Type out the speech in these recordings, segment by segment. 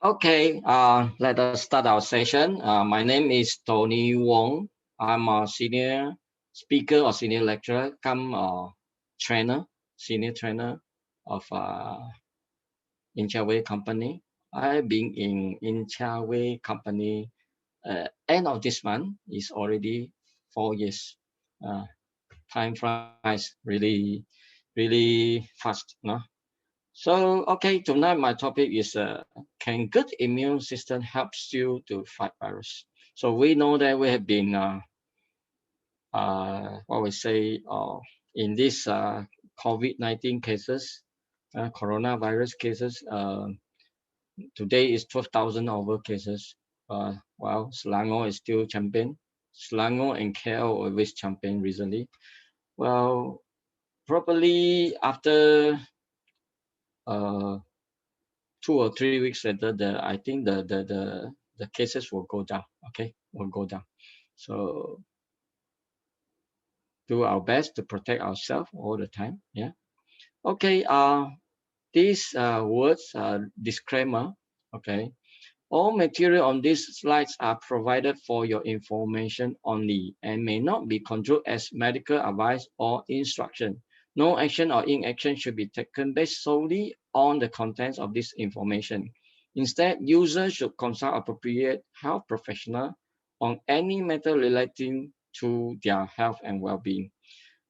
Okay, let us start our session. My name is Tony Wong. I'm a senior speaker or senior lecturer, come trainer, senior trainer of In company. I've been in company. End of this month is already 4 years. Uh, Time flies really fast, no? So, okay, tonight my topic is can good immune system helps you to fight virus? So we know that we have been, what we say, in this COVID-19 cases, coronavirus cases, today is 12,000 over cases. Well, Selangor is still champion. Selangor and KL always champion recently. Well, probably after uh, 2 or 3 weeks later, I think the cases will go down. Okay, will go down. So do our best to protect ourselves all the time. Yeah. Okay. These words disclaimer. Okay. All material on these slides are provided for your information only and may not be construed as medical advice or instruction. No action or inaction should be taken based solely on the contents of this information. Instead, users should consult appropriate health professional on any matter relating to their health and well-being.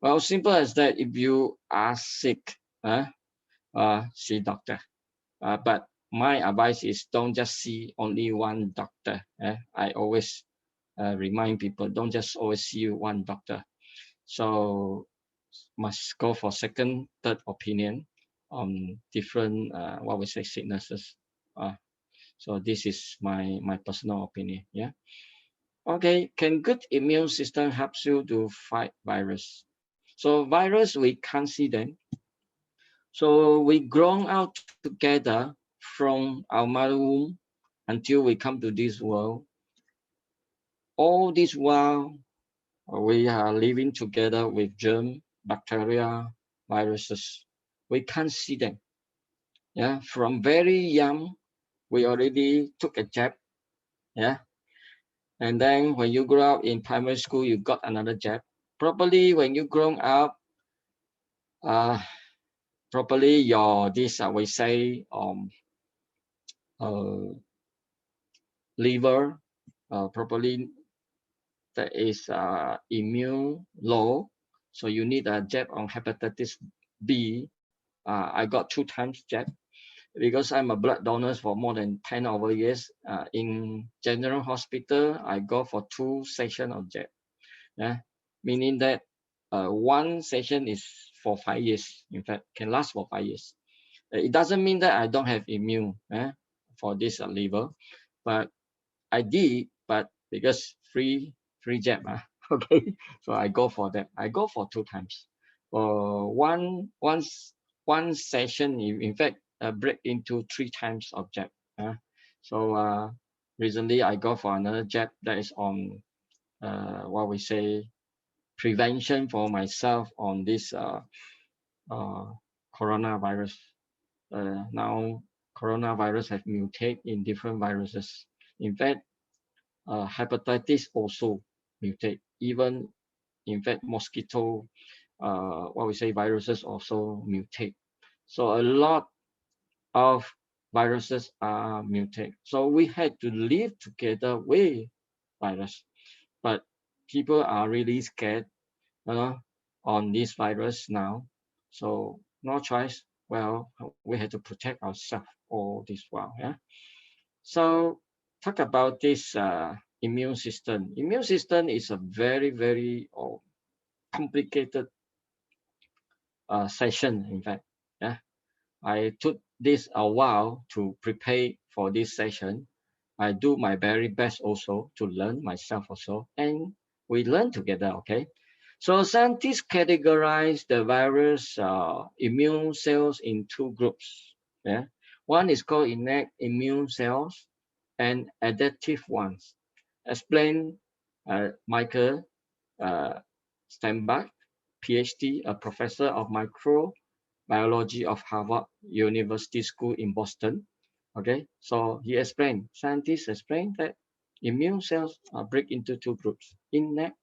Well, simple as that. If you are sick, see doctor. But my advice is don't just see only one doctor. I always remind people, don't just always see one doctor. So must go for second, third opinion on different, what we say, sicknesses. Uh, so this is my personal opinion. Yeah. Okay. Can good immune system helps you to fight virus? So virus, we can't see them. So we grown out together from our mother womb until we come to this world. All this while, we are living together with germ, bacteria, viruses. We can't see them. Yeah, from very young, we already took a jab. Yeah, and then when you grow up in primary school, you got another jab. Probably when you grown up, uh, probably your this we say uh, liver, probably that is immune low, so you need a jab on hepatitis B. I got 2 times jab because I'm a blood donor for more than 10 over years. In general hospital, I go for 2 sessions of jab. Yeah, meaning that one session is for 5 years. In fact, can last for 5 years. It doesn't mean that I don't have immune for this liver, but I did, but because free jab, okay. So I go for that. I go for 2 times. One session, in fact, break into 3 times of jab. So recently I go for another jab that is on what we say prevention for myself on this uh, coronavirus. Now coronavirus have mutated in different viruses. In fact, hepatitis also mutate. Even in fact, mosquito, what we say, viruses also mutate. So a lot of viruses are mutate. So we had to live together with virus, but people are really scared, you know, on this virus now. So no choice. Well, we had to protect ourselves all this while. Yeah. So talk about this immune system. Immune system is a very complicated session. In fact, yeah, I took this a while to prepare for this session. I do my very best also to learn myself also, and we learn together. Okay. So scientists categorize the virus immune cells in 2 groups. Yeah, one is called innate immune cells and adaptive ones. Explain Michael uh, Steinbach, PhD, a professor of microbiology of Harvard University School in Boston. Okay, so he explained, scientists explained that immune cells are break into two groups: innate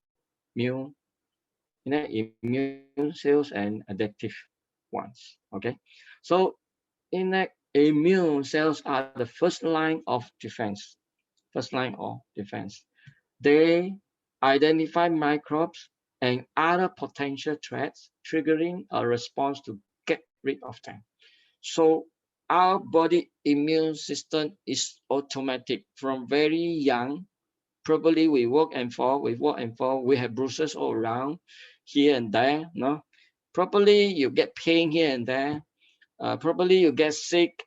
immune cells and adaptive ones. Okay, so innate immune cells are the first line of defense. First line of defense. They identify microbes and other potential threats, triggering a response to get rid of them. So our body immune system is automatic from very young. Probably we walk and fall, we have bruises all around here and there. No, probably you get pain here and there. Probably you get sick,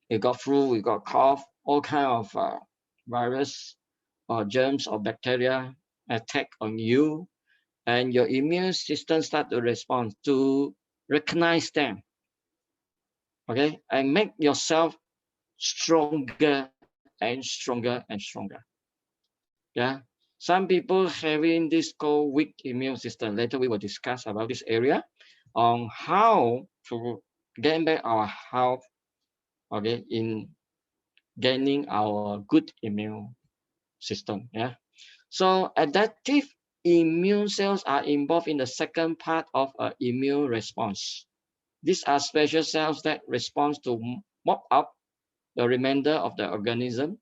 you got flu, you got cough, all kind of virus or germs or bacteria attack on you, and your immune system start to respond to recognize them, okay, and make yourself stronger and stronger and stronger. Yeah, some people having this called weak immune system. Later we will discuss about this area on how to gain back our health, okay, in gaining our good immune system. Yeah, so adaptive immune cells are involved in the second part of an immune response. These are special cells that respond to mop up the remainder of the organism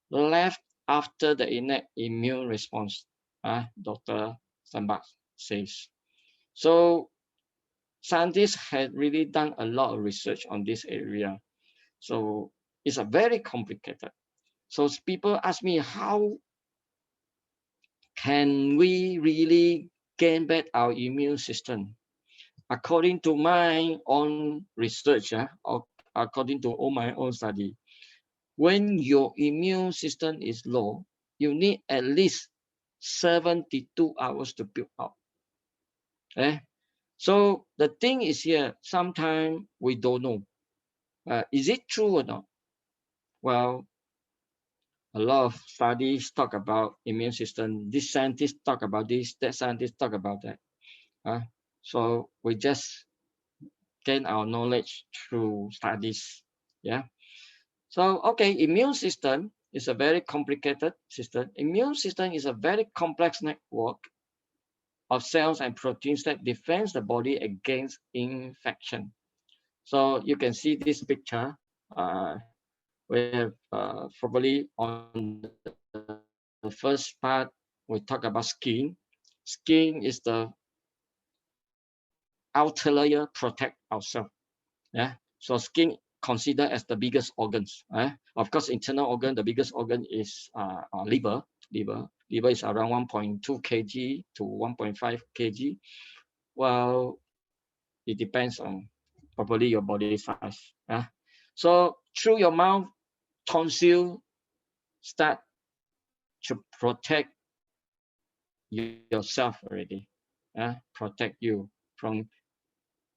left after the innate immune response, Dr. Sambach says. So scientists had really done a lot of research on this area. So it's a very complicated. So people ask me, how can we really gain back our immune system? According to my own research, or according to all my own study, when your immune system is low, you need at least 72 hours to build up. Eh? So the thing is here, sometimes we don't know. Is it true or not? Well, a lot of studies talk about immune system. This scientist talk about this, that scientist talk about that. Uh, so we just gain our knowledge through studies. Yeah. So okay, immune system is a very complicated system. Immune system is a very complex network of cells and proteins that defends the body against infection. So you can see this picture. We have probably on the first part we talk about skin. Skin is the outer layer protect ourselves. Yeah. So skin considered as the biggest organs. Of course, internal organ, the biggest organ is liver. Liver is around 1.2 kg to 1.5 kg. Well, it depends on probably your body size. So through your mouth, tonsil start to protect yourself already. Protect you from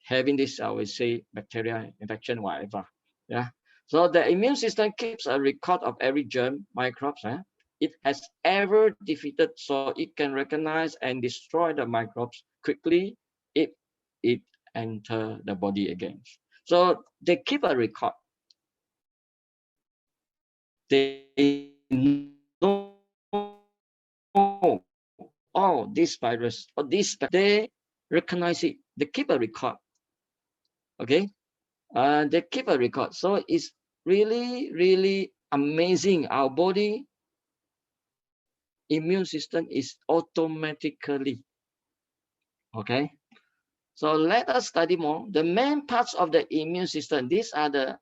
having this, I would say, bacteria infection, whatever. Yeah. So the immune system keeps a record of every germ, microbes, it has ever defeated, so it can recognize and destroy the microbes quickly if it enter the body again. So they keep a record. They know, oh, this virus or this bacteria, they recognize it. They keep a record. Okay. They keep a record. So it's really, really amazing. Our body immune system is automatically, okay. So let us study more. The main parts of the immune system, these are the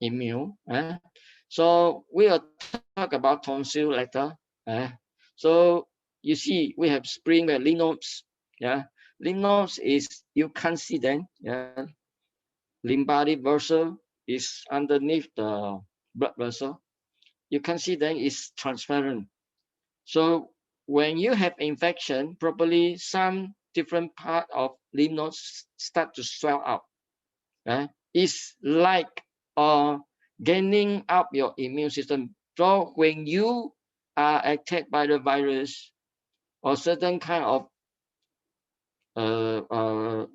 immune. So we will talk about tonsil later. So you see, we have spring, we have lymph nodes. Yeah, lymph nodes is, you can't see them. Yeah, lymphatic vessel is underneath the blood vessel. You can see them is transparent. So when you have infection, probably some different part of lymph nodes start to swell up. It's like gaining up your immune system. So when you are attacked by the virus or certain kind of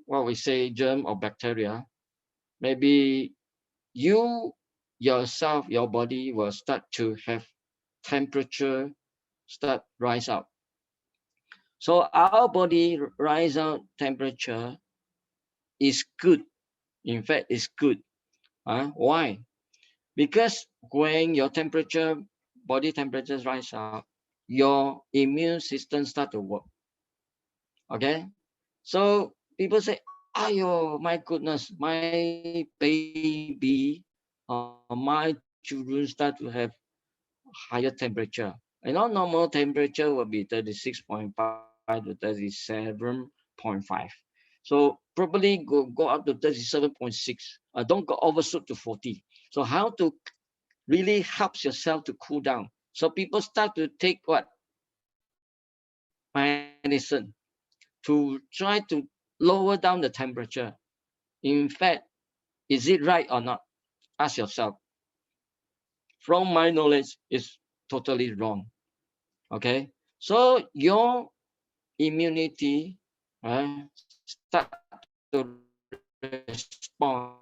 what we say germ or bacteria, maybe you yourself, your body will start to have temperature start rise up. So our body rise out temperature is good. In fact, it's good. Why? Because when your temperature, body temperatures rise up, your immune system start to work. Okay, so people say, "Ayo, my goodness, my baby, my children start to have higher temperature." Normal temperature will be 36.5 to 37.5. So probably go up to 37.6. Don't go overshoot to 40. So how to really helps yourself to cool down? So people start to take what? Medicine to try to lower down the temperature. In fact, is it right or not? Ask yourself. From my knowledge, it's totally wrong. Okay, so your immunity start to respond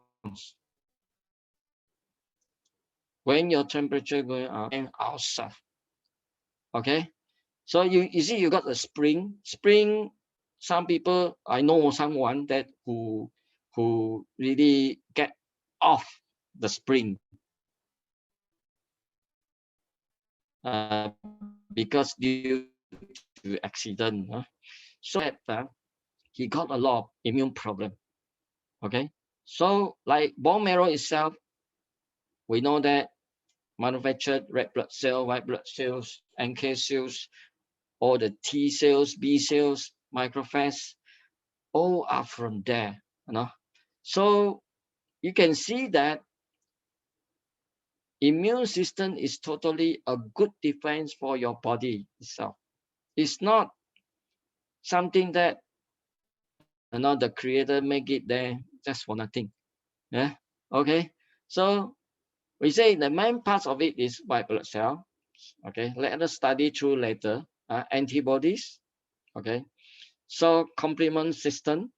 when your temperature going up and outside. Okay, so you see you got a spring. Some people, I know someone that who really get off the spring because due to accident. So that he got a lot of immune problem. Okay, so like bone marrow itself, we know that manufactured red blood cell, white blood cells, NK cells, all the T cells, B cells, microphages, all are from there. So you can see that immune system is totally a good defense for your body itself. It's not something that the creator make it there just for nothing. Yeah. Okay. So we say the main part of it is white blood cell. Okay. Let us study through later. Antibodies. Okay. So complement system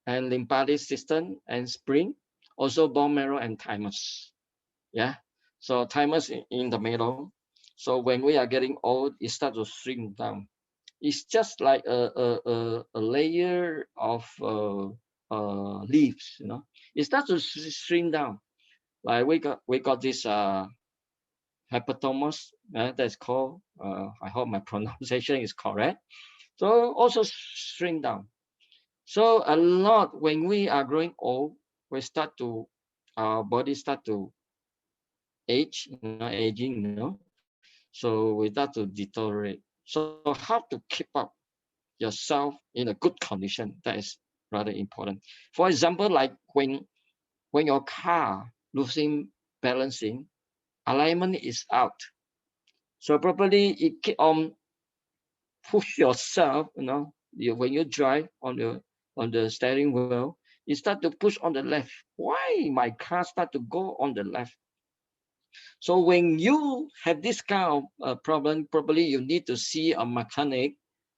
and lymphatic system and spring. Also bone marrow and thymus. Yeah. So thymus in the middle. So when we are getting old, it starts to shrink down. It's just like a layer of leaves. It starts to shrink down. Like we got this hypothalamus that's called. I hope my pronunciation is correct. So also shrink down. So a lot when we are growing old, we start to our body start to age, aging. So we start to deteriorate. So how to keep up yourself in a good condition? That is rather important. For example, like when your car losing balancing, alignment is out. So probably it keep on push yourself, when you drive on the steering wheel, you start to push on the left. Why my car start to go on the left? So when you have this kind of problem, probably you need to see a mechanic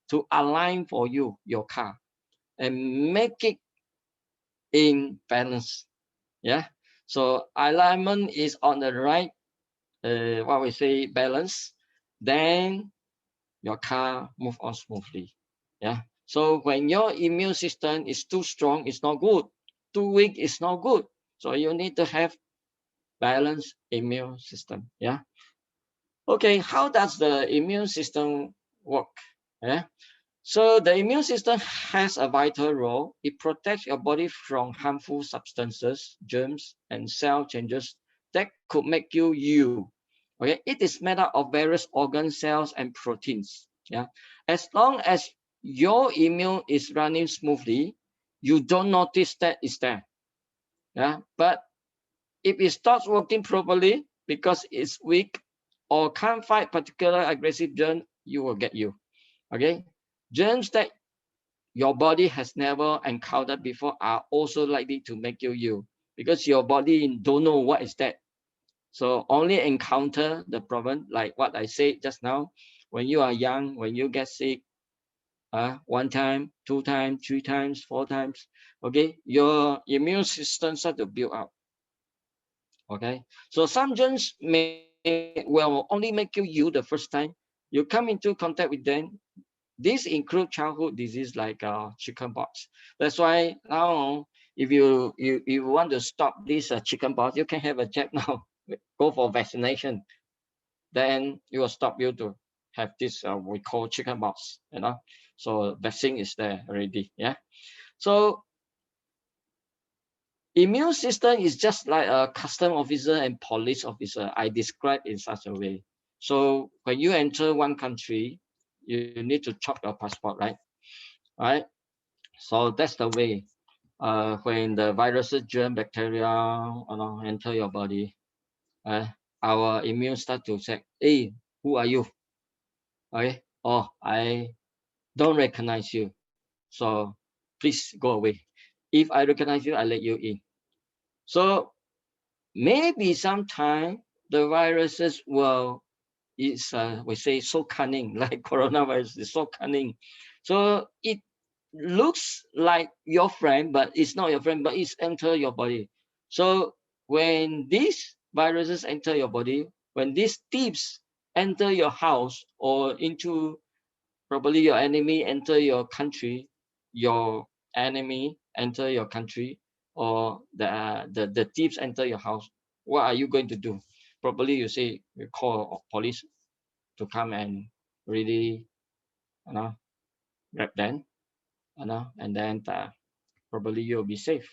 to align for you your car and make it in balance. Yeah. So alignment is on the right, what we say balance, then your car move on smoothly. Yeah. So when your immune system is too strong, it's not good. Too weak, it's not good. So you need to have balanced immune system. Yeah. Okay. How does the immune system work? Yeah. So the immune system has a vital role. It protects your body from harmful substances, germs, and cell changes that could make you. Okay, it is made up of various organ cells and proteins. Yeah, as long as your immune is running smoothly, you don't notice that it's there. Yeah, but if it starts working properly because it's weak or can't fight particular aggressive germ, you will get you. Okay, germs that your body has never encountered before are also likely to make you because your body don't know what is that. So only encounter the problem like what I said just now. When you are young, when you get sick, one time, two times, three times, four times, okay, your immune system start to build up. Okay, so some germs will only make you the first time you come into contact with them. These include childhood disease like chickenpox. That's why now, if you want to stop this chickenpox, you can have a jab now. Go for vaccination. Then it will stop you to have this we call chickenpox. So vaccine is there already. Yeah. So immune system is just like a custom officer and police officer. I describe in such a way. So when you enter one country, you need to check your passport, right? Right. So that's the way. When the viruses, germ, bacteria, enter your body, uh, our immune start to say, "Hey, who are you?" Okay. Oh, I don't recognize you. So please go away. If I recognize you, I let you in. So maybe sometime the viruses will is we say so cunning, like coronavirus is so cunning. So it looks like your friend, but it's not your friend, but it's enter your body. So when these viruses enter your body, when these thieves enter your house or into probably your enemy enter your country, your enemy enter your country, or the thieves enter your house, what are you going to do? Probably you say you call police to come and really, you know, grab them, and then probably you'll be safe.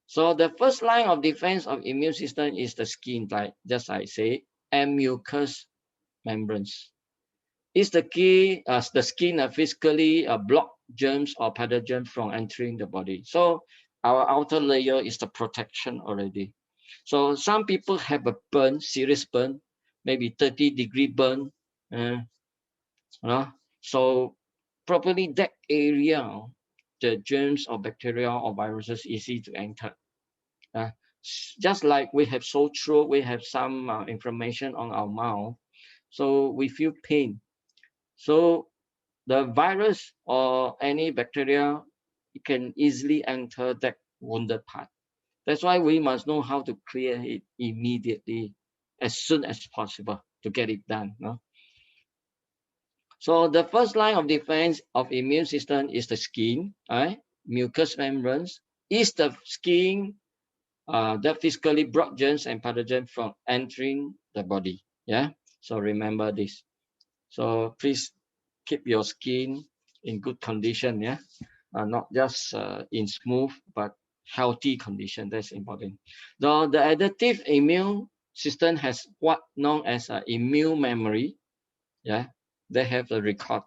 So the first line of defense of immune system is the skin, like just I say, and mucous membranes. Is the skin physically block germs or pathogens from entering the body. So our outer layer is the protection already. So some people have a burn, serious burn, maybe 30-degree burn. Uh, you know? So probably that area, the germs or bacteria or viruses easy to enter. Uh, just like we have sore throat, we have some inflammation on our mouth, so we feel pain. So the virus or any bacteria, it can easily enter that wounded part. That's why we must know how to clear it immediately, as soon as possible to get it done. No? So the first line of defense of immune system is the skin, right? Mucous membranes. Is the skin that physically block germs and pathogens from entering the body. Yeah. So remember this. So please keep your skin in good condition. Yeah. Not just in smooth but healthy condition. That's important. The adaptive immune system has what known as immune memory. Yeah. They have a record,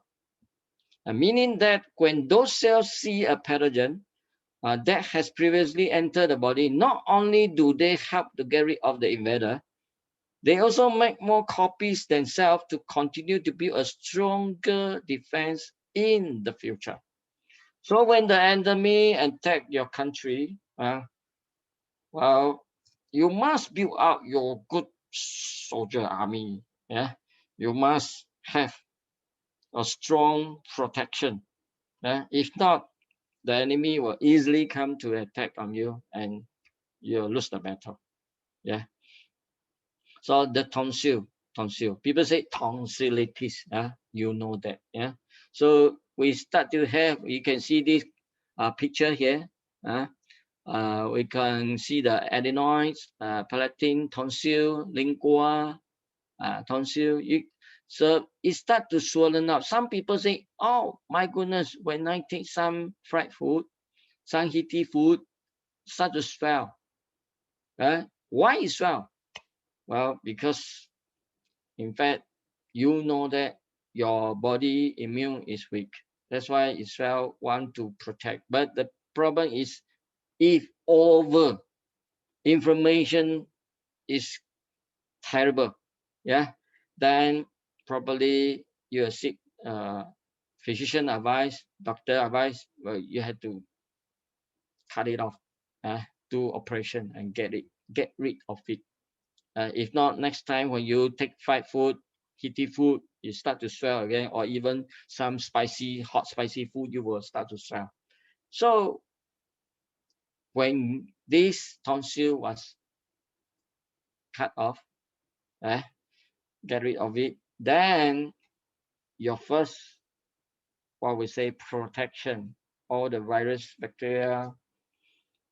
meaning that when those cells see a pathogen that has previously entered the body, not only do they help to get rid of the invader, they also make more copies themselves to continue to build a stronger defense in the future. So when the enemy attack your country, well, you must build up your good soldier army. Yeah, you must have a strong protection. Yeah? If not, the enemy will easily come to attack on you and you'll lose the battle. Yeah. So the tonsil. People say tonsillitis. You know that. Yeah. So we start to have. You can see this picture here. Uh, we can see the adenoids, palatine, tonsil, lingua, tonsil. So it start to swollen up. Some people say, "Oh my goodness, when I take some fried food, some heaty food, start to swell." Why it swell? Well, because in fact, you know that your body immune is weak. That's why Israel want to protect. But the problem is if over inflammation is terrible, yeah, then probably you seek physician advice, doctor advice. Well, you have to cut it off, do operation and get rid of it. If not, next time when you take fried food, heaty food, you start to swell again, or even some hot spicy food, you will start to swell. So when this tonsil was cut off, get rid of it. Then your first, what we say, protection, all the virus, bacteria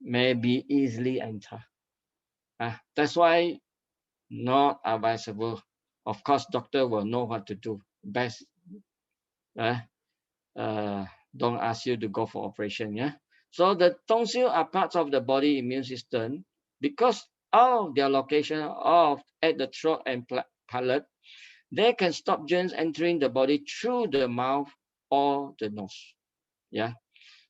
may be easily enter. That's why not advisable. Of course, doctor will know what to do. Best, uh, uh, don't ask you to go for operation. Yeah. So the tonsil are parts of the body immune system because of their location of at the throat and palate. They can stop germs entering the body through the mouth or the nose. Yeah.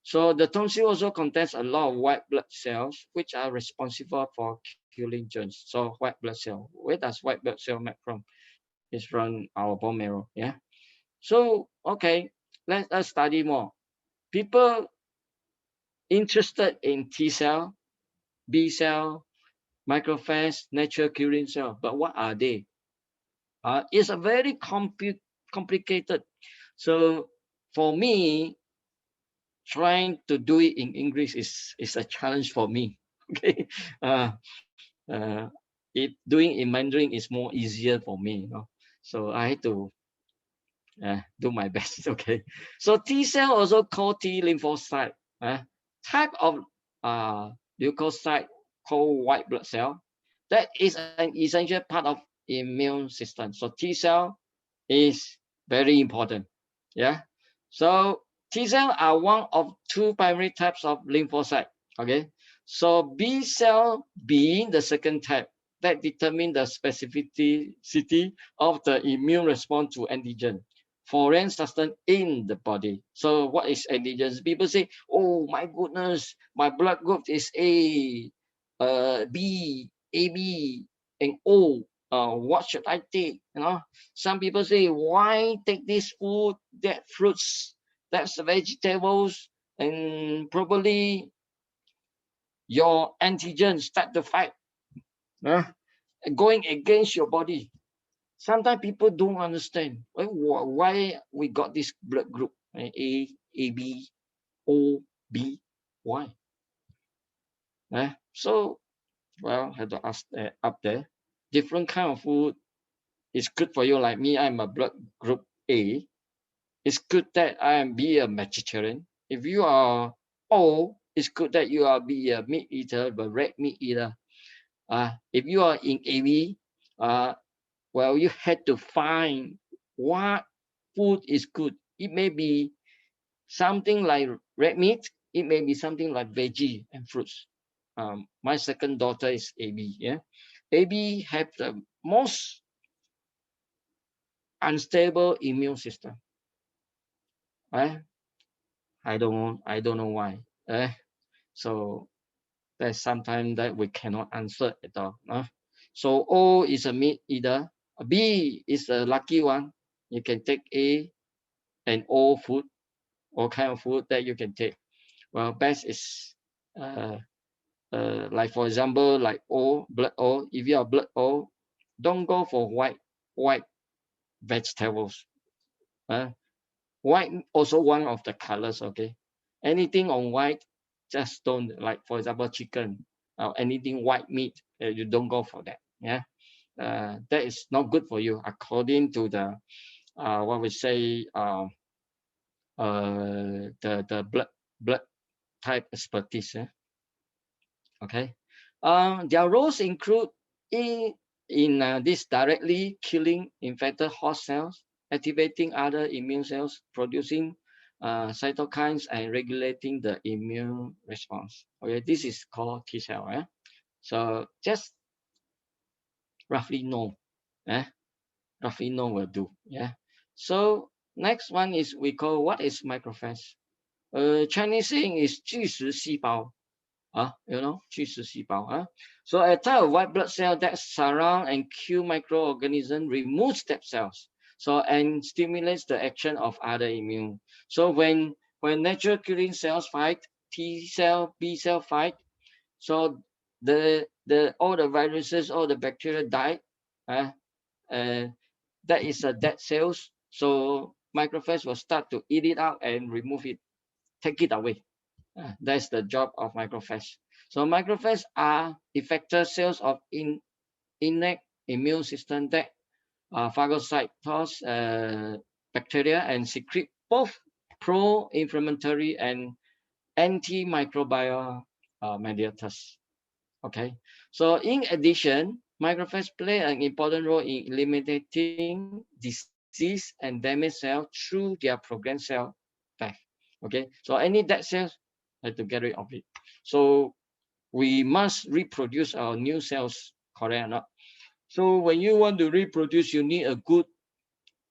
So the tonsil also contains a lot of white blood cells, which are responsible for killing germs. So white blood cell, where does white blood cell make from? It's from our bone marrow. Yeah. So okay, let us study more. People interested in T cell, B cell, macrophage, natural killing cell, but what are they? It's a very complicated. So for me, trying to do it in English is a challenge for me. Okay, uh, it doing in Mandarin is more easier for me. So I had to do my best. Okay, so T cell also called T lymphocyte, type of leukocyte called white blood cell. That is an essential part of immune system. So T cell is very important. Yeah. So T cell are one of two primary types of lymphocyte. Okay. So B cell being the second type that determine the specificity of the immune response to antigen, foreign substance in the body. So what is antigens? People say, oh my goodness, my blood group is A, B, AB, and O. What should I take? Some people say, why take this food, that fruits, that's vegetables, and probably your antigen start to fight, uh, going against your body. Sometimes people don't understand why we got this blood group, A, B, O, B, why? So, well, I have to ask up there. Different kind of food is good for you. Like me, I'm a blood group A. It's good that I am be a vegetarian. If you are O, it's good that you are be a meat eater, but red meat eater. If you are in AB, well, you had to find what food is good. It may be something like red meat. It may be something like veggie and fruits. My second daughter is AB. Yeah, AB have the most unstable immune system. Eh? I don't know why. So there's sometimes that we cannot answer at all. So O is a meat eater. B is a lucky one. You can take A and O food, all kind of food that you can take. Well, best is uh, like for example, like O, blood O. If you are blood O, don't go for white vegetables. White also one of the colors. Okay, anything on white, just don't, like for example chicken or anything white meat. You don't go for that. Yeah, that is not good for you according to the what we say the blood type expertise. Okay, their roles include in this directly killing infected host cells, activating other immune cells, producing cytokines, and regulating the immune response. Okay, this is called T cell. So just roughly know, eh? roughly know will do. Yeah. So next one is we call what is macrophage. Chinese saying is 巨噬细胞. So a type of white blood cell that surround and kill microorganisms removes stem cells. So and stimulates the action of other immune. So when natural killing cells fight, T cell, B cell fight, so the all the viruses, all the bacteria die. Uh, uh, that is a dead cells. So macrophage will start to eat it out and remove it, take it away. That's the job of macrophage. So macrophages are effector cells of innate immune system that phagocytose bacteria and secrete both pro-inflammatory and antimicrobial mediators. Okay, so in addition, macrophages play an important role in eliminating disease and damaged cells through their programmed cell death. Okay, so any dead cells, have to get rid of it. So we must reproduce our new cells, correct or not? So when you want to reproduce, you need a good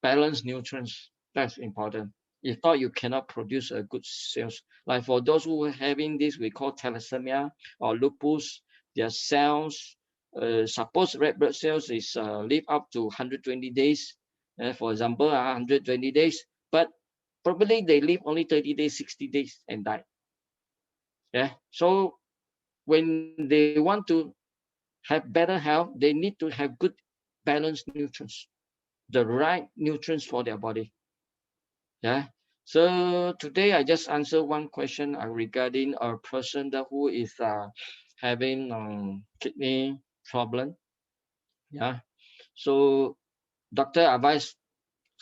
balanced nutrients. That's important. If not, you cannot produce a good cells. Like for those who are having this, we call thalassemia or lupus, their cells, suppose red blood cells is live up to 120 days. For example, 120 days, but probably they live only 30 days, 60 days and die. Yeah. So when they want to have better health, they need to have good balanced nutrients, the right nutrients for their body. Yeah. So today I just answer one question regarding a person that who is having kidney problem. Yeah. So doctor advised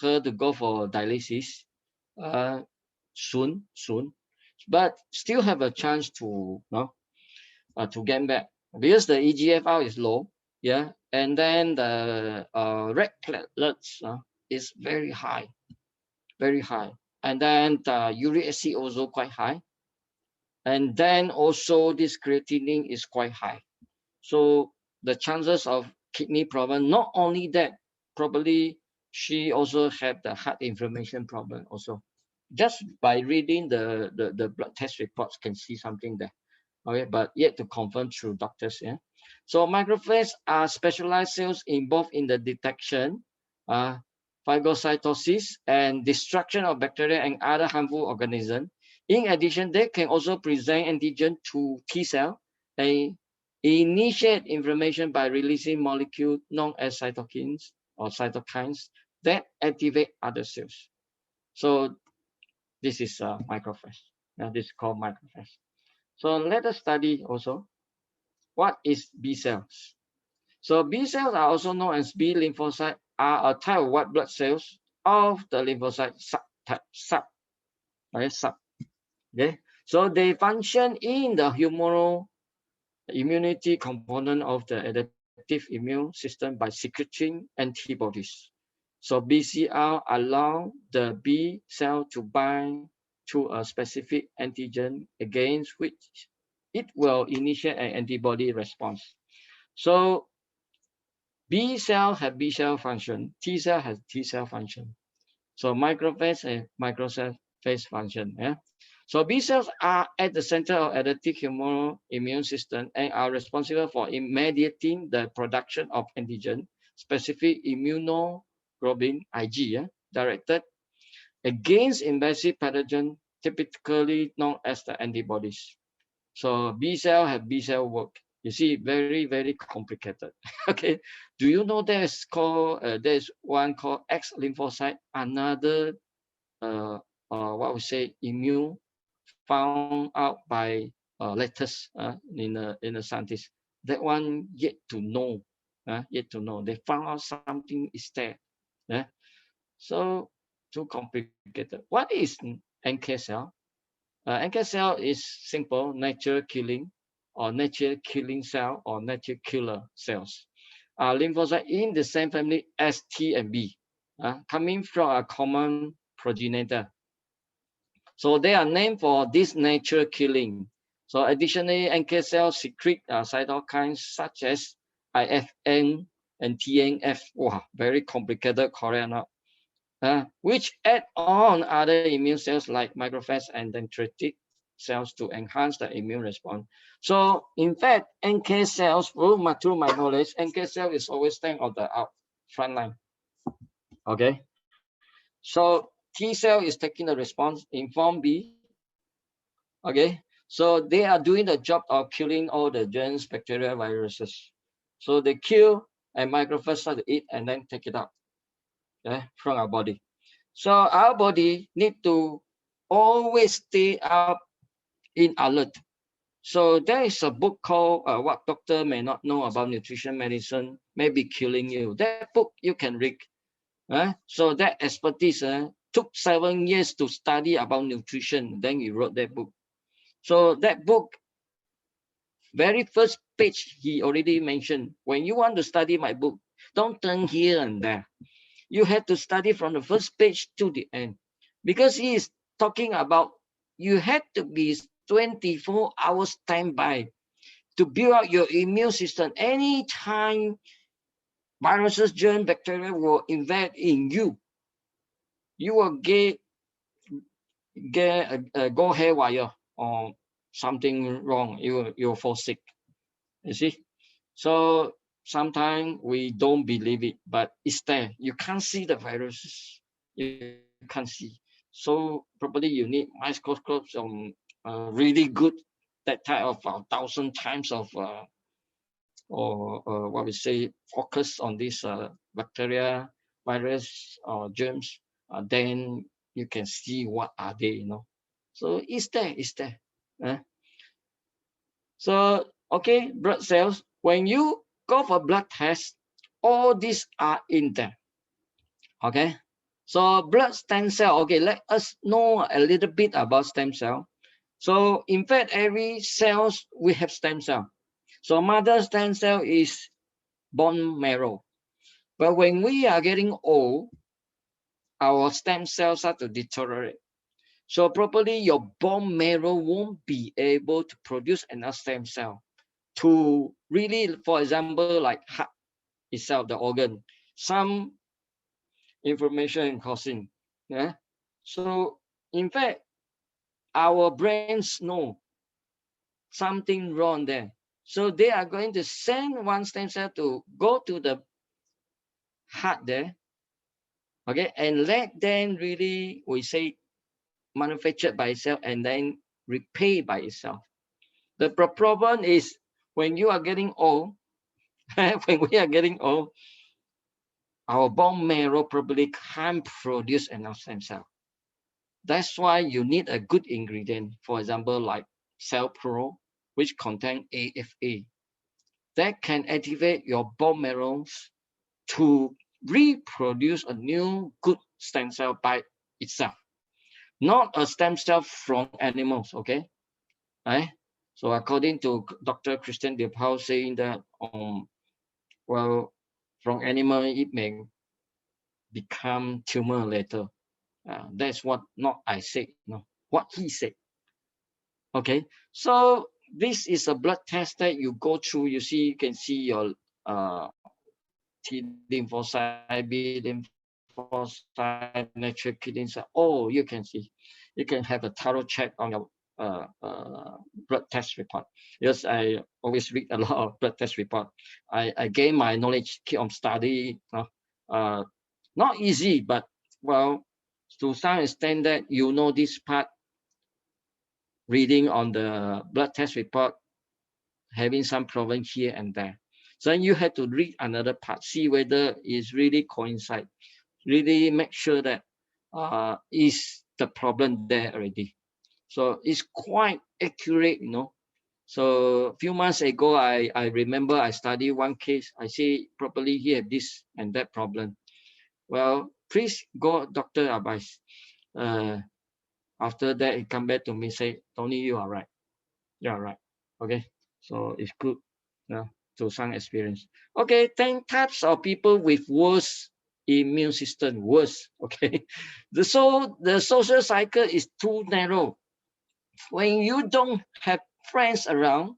her to go for dialysis uh, soon, but still have a chance to get back because the EGFR is low. Yeah. And then the red platelets is very high. And then the uric acid also quite high. And then also this creatinine is quite high. So the chances of kidney problem, not only that, probably she also have the heart inflammation problem also. Just by reading the blood test reports can see something there. Okay, but yet to confirm through doctors. Yeah. So macrophages are specialized cells involved in the detection, uh, phagocytosis, and destruction of bacteria and other harmful organisms. In addition, they can also present antigen to T cell and initiate inflammation by releasing molecules known as cytokines or cytokines that activate other cells. So this is macrophage. This is called macrophage. So let us study also what is B cells. So B cells are also known as B lymphocytes, are a type of white blood cells of the lymphocyte subtype sub. Okay, sub. Okay. So they function in the humoral immunity component of the adaptive immune system by secreting antibodies. So BCR allow the B cell to bind to a specific antigen against which it will initiate an antibody response. So B cell have B cell function, T cell has T cell function. So macrophage and macrophage function. Yeah. So B cells are at the center of adaptive humoral immune system and are responsible for mediating the production of antigen, specific immunoglobulin Ig, directed against invasive pathogen, typically known as the antibodies. So B cell have B cell work. You see, very complicated. Okay, do you know there's one called X lymphocyte, another what we say immune found out by letters in the scientists. That one yet to know, yet to know. They found out something is there. Yeah, so too complicated. What is NK cell? NK cell is simple natural killing or natural killing cell or natural killer cells. Lymphocyte in the same family as T and B, coming from a common progenitor. So they are named for this natural killing. So additionally, NK cells secrete cytokines such as IFN and TNF. Wow, very complicated, correct? Which add on other immune cells like macrophages and dendritic cells to enhance the immune response. So in fact, NK cells, through my knowledge, NK cell is always stand on the front line. Okay. So T cell is taking the response in form B. Okay. So they are doing the job of killing all the germs, bacteria, viruses. So they kill and macrophages start to eat and then take it out from our body. So our body need to always stay up in alert. So there is a book called What Doctor May Not Know About Nutrition Medicine May Be Killing You. That book you can read. So that expertise took 7 years to study about nutrition. Then he wrote that book. So that book, very first page, he already mentioned, when you want to study my book, don't turn here and there. You have to study from the first page to the end, because he is talking about you have to be 24 hours standby to build up your immune system. Anytime viruses, germs, bacteria will invade in you, you will go haywire or something wrong. You'll fall sick. You see. So sometimes we don't believe it, but it's there. You can't see the viruses. You can't see. So probably you need microscopes really good, that type of 1,000 times of or what we say focus on this bacteria, virus or germs. Then you can see what are they. So it's there. It's there. Uh, So, okay, blood cells, when you go for blood test, all these are in there. Okay. So blood stem cell, okay, let us know a little bit about stem cell. So in fact, every cells we have stem cell. So mother stem cell is bone marrow. But when we are getting old, our stem cells start to deteriorate. So probably your bone marrow won't be able to produce enough stem cell to really, for example, like heart itself, the organ, some information causing. Yeah. So in fact, our brains know something wrong there. So they are going to send one stem cell to go to the heart there, okay, and let them really, we say, manufactured by itself and then repay by itself. The problem is when you are getting old, when we are getting old, our bone marrow probably can't produce enough stem cell. That's why you need a good ingredient, for example, like Cell Pro, which contain AFA, that can activate your bone marrows to reproduce a new good stem cell by itself, not a stem cell from animals, okay? Right? So according to Dr. Christian DePaul saying that, well, from animal, it may become tumor later. That's what not I said, no, what he said. Okay, so this is a blood test that you go through. You see, you can see your T lymphocyte, B lymphocyte, natural kidney cell. Oh, you can see. You can have a thorough check on your blood test report. Yes, I always read a lot of blood test report. I gain my knowledge, keep on study. Uh, Not easy, but well, to some extent that you know this part, reading on the blood test report, having some problem here and there. So you have to read another part, see whether it's really coincide, really make sure that is the problem there already. So it's quite accurate. So a few months ago, I remember I studied one case. I see probably he have this and that problem. Well, please go doctor advice. Uh, After that, he come back to me say, Tony, you are right. You are right. Okay. So it's good. Yeah, to some experience. Okay, 10 types of people with worse immune system. Worse. Okay. The social cycle is too narrow. When you don't have friends around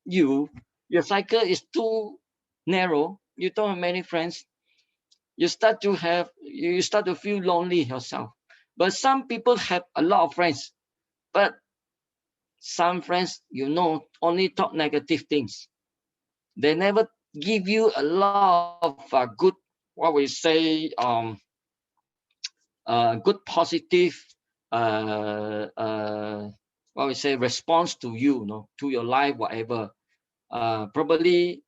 you, your cycle is too narrow. You don't have many friends. You start to feel lonely yourself. But some people have a lot of friends. But some friends, only talk negative things. They never give you a lot of good, what we say, good positive, uh, uh, what we say, response to to your life, whatever. Probably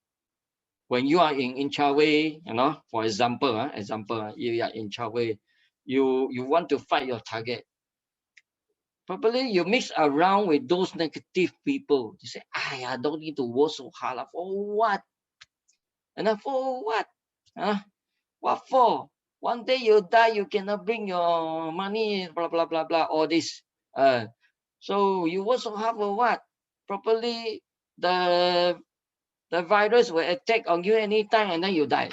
when you are in Chawei, for example, you are in Chawei, you want to fight your target. Probably you mix around with those negative people. You say, I don't need to work so hard. For what? And then for what? Huh? What for? One day you die, you cannot bring your money, blah, blah, blah, blah, all this. So you work so hard for what? Probably the the virus will attack on you anytime and then you die.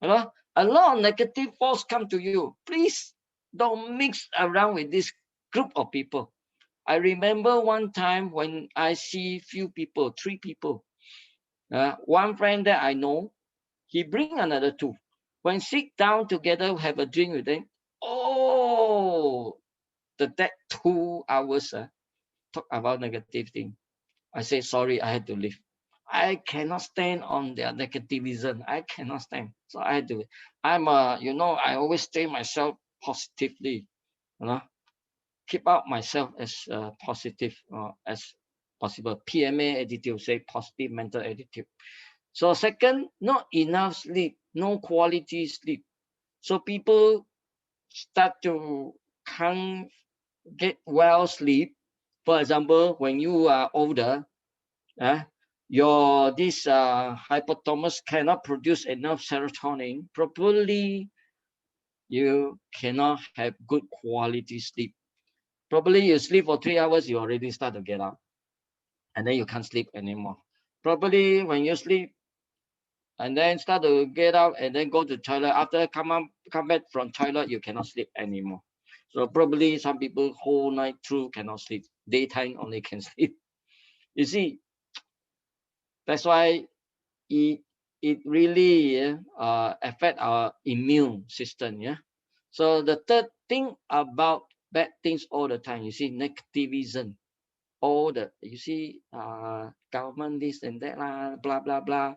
You know, a lot of negative thoughts come to you. Please don't mix around with this group of people. I remember one time when I see few people, three people, one friend that I know, he bring another two. When sit down together, have a drink with them, oh, that 2 hours talk about negative thing. I say sorry, I had to leave. I cannot stand on their negativism. I cannot stand. So I had to. I always stay myself positively. You know, keep out myself as positive as possible. PMA attitude, say positive mental attitude. So second, not enough sleep, no quality sleep. So people start to can't get well sleep. For example, when you are older, uh, your this hypothalamus cannot produce enough serotonin properly. You cannot have good quality sleep. Probably you sleep for 3 hours, you already start to get up, and then you can't sleep anymore. Probably when you sleep and then start to get out and then go to toilet, after come back from toilet, you cannot sleep anymore. So probably some people whole night through cannot sleep. Daytime only can sleep. You see, that's why it it really affect our immune system. Yeah. So the third thing about bad things all the time, you see, negativism. All the you see government this and that lah, blah blah blah,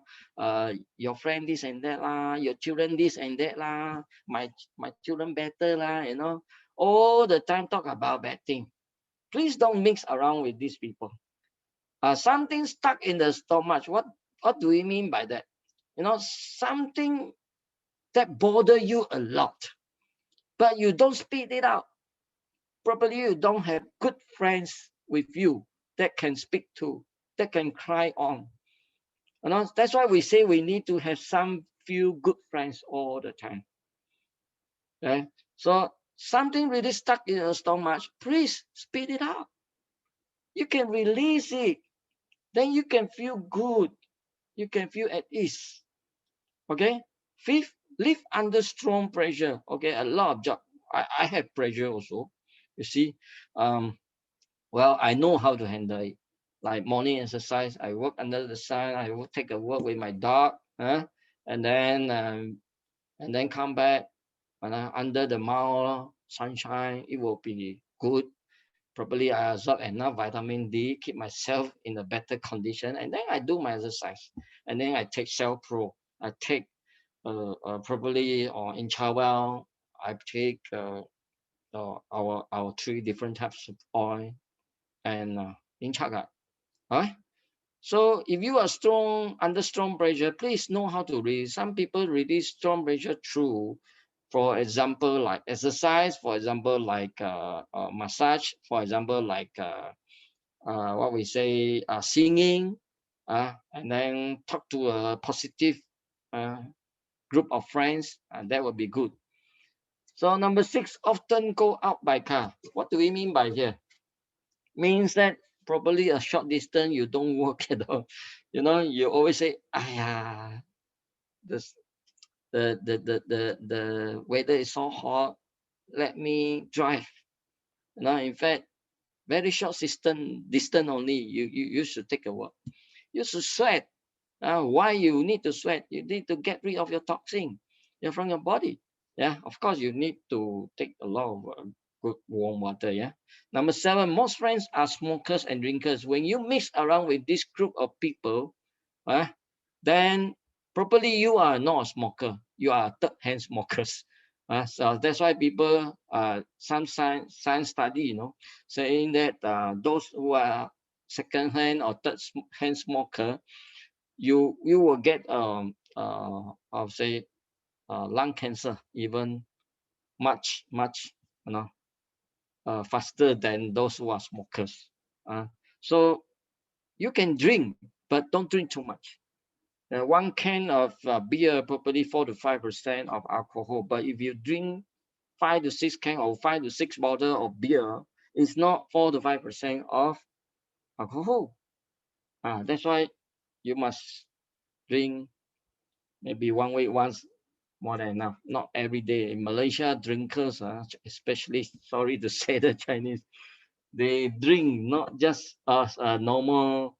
your friend this and that lah, your children this and that lah, my children better lah, all the time talk about bad thing. Please don't mix around with these people. Something stuck in the stomach. What do we mean by that? Something that bother you a lot, but you don't spit it out properly. You don't have good friends with you that can speak to, that can cry on. That's why we say we need to have some few good friends all the time. Okay? So something really stuck in your stomach, please spit it out. You can release it. Then you can feel good. You can feel at ease. Okay? Fifth, live under strong pressure. Okay, a lot of job. I have pressure also. You see, well, I know how to handle it. Like morning exercise, I work under the sun. I will take a walk with my dog, and then come back under the mild sunshine. It will be good. Probably I absorb enough vitamin D, keep myself in a better condition, and then I do my exercise. And then I take Cell Pro. I take probably or in Chawel, I take our three different types of oil and in Chaga. Right? So if you are strong under strong pressure, please know how to release. Some people release strong pressure through, for example, like exercise, for example, like massage, for example, like what we say, singing, and then talk to a positive uh, group of friends, and that would be good. So number six, often go out by car. What do we mean by here? Means that probably a short distance you don't walk at all. You always say, "Aya, this the weather is so hot. Let me drive." In fact, very short distance only. You should take a walk. You should sweat. Why you need to sweat? You need to get rid of your toxin from your body. Yeah, of course you need to take a lot of good warm water. Yeah. Number seven, most friends are smokers and drinkers. When you mix around with this group of people, uh, then probably you are not a smoker. You are third-hand smokers. So that's why people, some science study, saying that those who are second-hand or third-hand smoker, you will get I'll say lung cancer even much faster than those who are smokers. So you can drink, but don't drink too much. One can of beer probably 4 to 5% of alcohol, but if you drink 5 to 6 can or 5 to 6 bottle of beer, it's not 4 to 5% of alcohol. That's why you must drink maybe 1 week once, more than enough. Not every day. In Malaysia, drinkers, especially, sorry to say, the Chinese, they drink not just as a normal,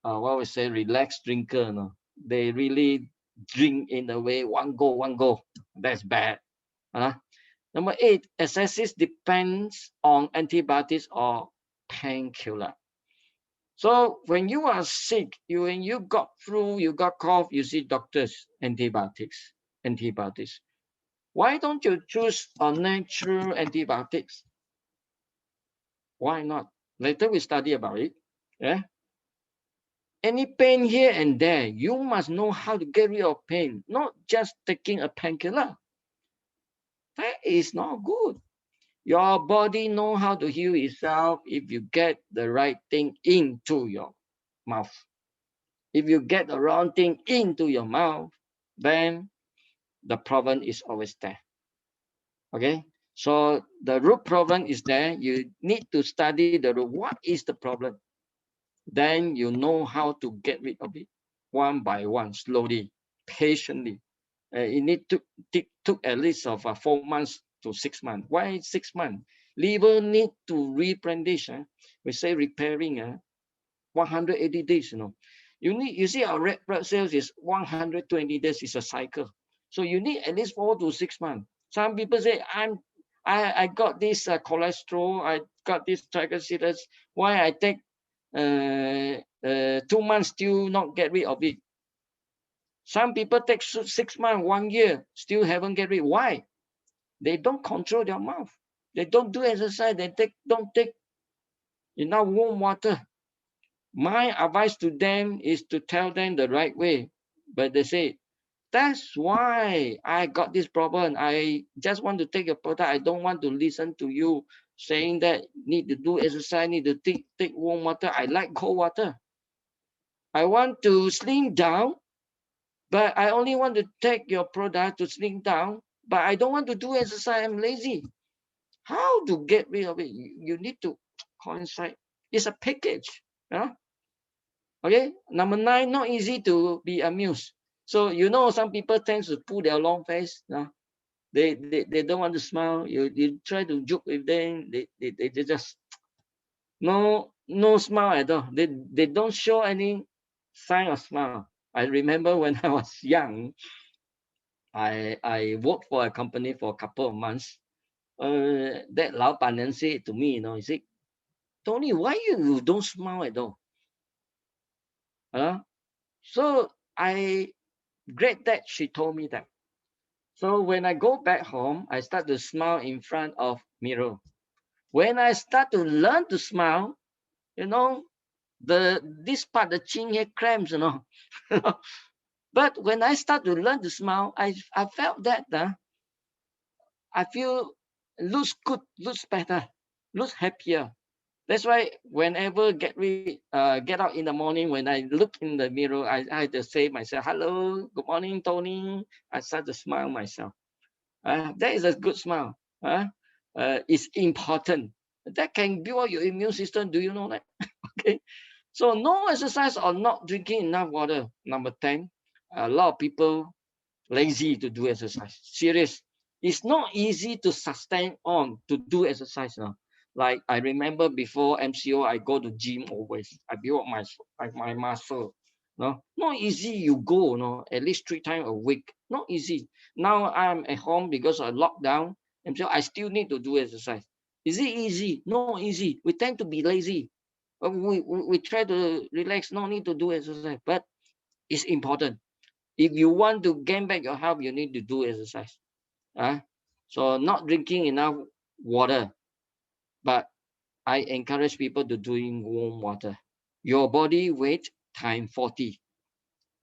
what we say, relaxed drinker. No, they really drink in a way, one go, one go. That's bad. Number 8, excessive depends on antibiotics or painkiller. So when you are sick, when you got flu, you got cough, you see doctors, antibiotics. Why don't you choose a natural antibiotics? Why not? Later we study about it. Yeah. Any pain here and there, you must know how to get rid of pain, not just taking a painkiller. That is not good. Your body know how to heal itself if you get the right thing into your mouth. If you get the wrong thing into your mouth, then the problem is always there. Okay? So the root problem is there. You need to study the root. What is the problem? Then you know how to get rid of it one by one, slowly, patiently. It need to took at least of 4 months to 6 months. Why 6 months? Liver need to replenish. We say repairing 180 days. You see our red blood cells is 120 days is a cycle. So you need at least 4 to 6 months. Some people say I got this cholesterol, I got this triglycerides. Why I take 2 months still not get rid of it? Some people take 6 months, 1 year, still haven't get rid. Why? They don't control their mouth. They don't do exercise. They don't take enough warm water. My advice to them is to tell them the right way. But they say, that's why I got this problem. I just want to take your product. I don't want to listen to you saying that need to do exercise, need to take warm water. I like cold water. I want to slim down, but I only want to take your product to slim down, but I don't want to do exercise. I'm lazy. How to get rid of it? You need to coincide. It's a package. Okay. Number 9, not easy to be amused. So some people tend to pull their long face. They don't want to smile. You try to joke with them. They just no smile at all. They don't show any sign of smile. I remember when I was young, I worked for a company for a couple of months. That 老板娘 said to me, he said, Tony, why you don't smile at all? So I great that she told me that. So when I go back home, I start to smile in front of mirror. When I start to learn to smile, this part, the chin here cramps, But when I start to learn to smile, I felt that I feel looks good, looks better, looks happier. That's why whenever get out in the morning, when I look in the mirror, I had to say myself, hello, good morning, Tony. I start to smile myself. That is a good smile. It's important. That can build up your immune system. Do you know that? Okay. So no exercise or not drinking enough water. Number 10, a lot of people lazy to do exercise. Serious. It's not easy to sustain on to do exercise now. Like I remember before MCO, I go to gym always. I build my muscle. Not easy. You go, at least 3 times a week. Not easy. Now I'm at home because of lockdown, and so I still need to do exercise. Is it easy? Not easy. We tend to be lazy. We try to relax. No need to do exercise, but it's important. If you want to gain back your health, you need to do exercise. So not drinking enough water, but I encourage people to drink warm water. Your body weight times 40.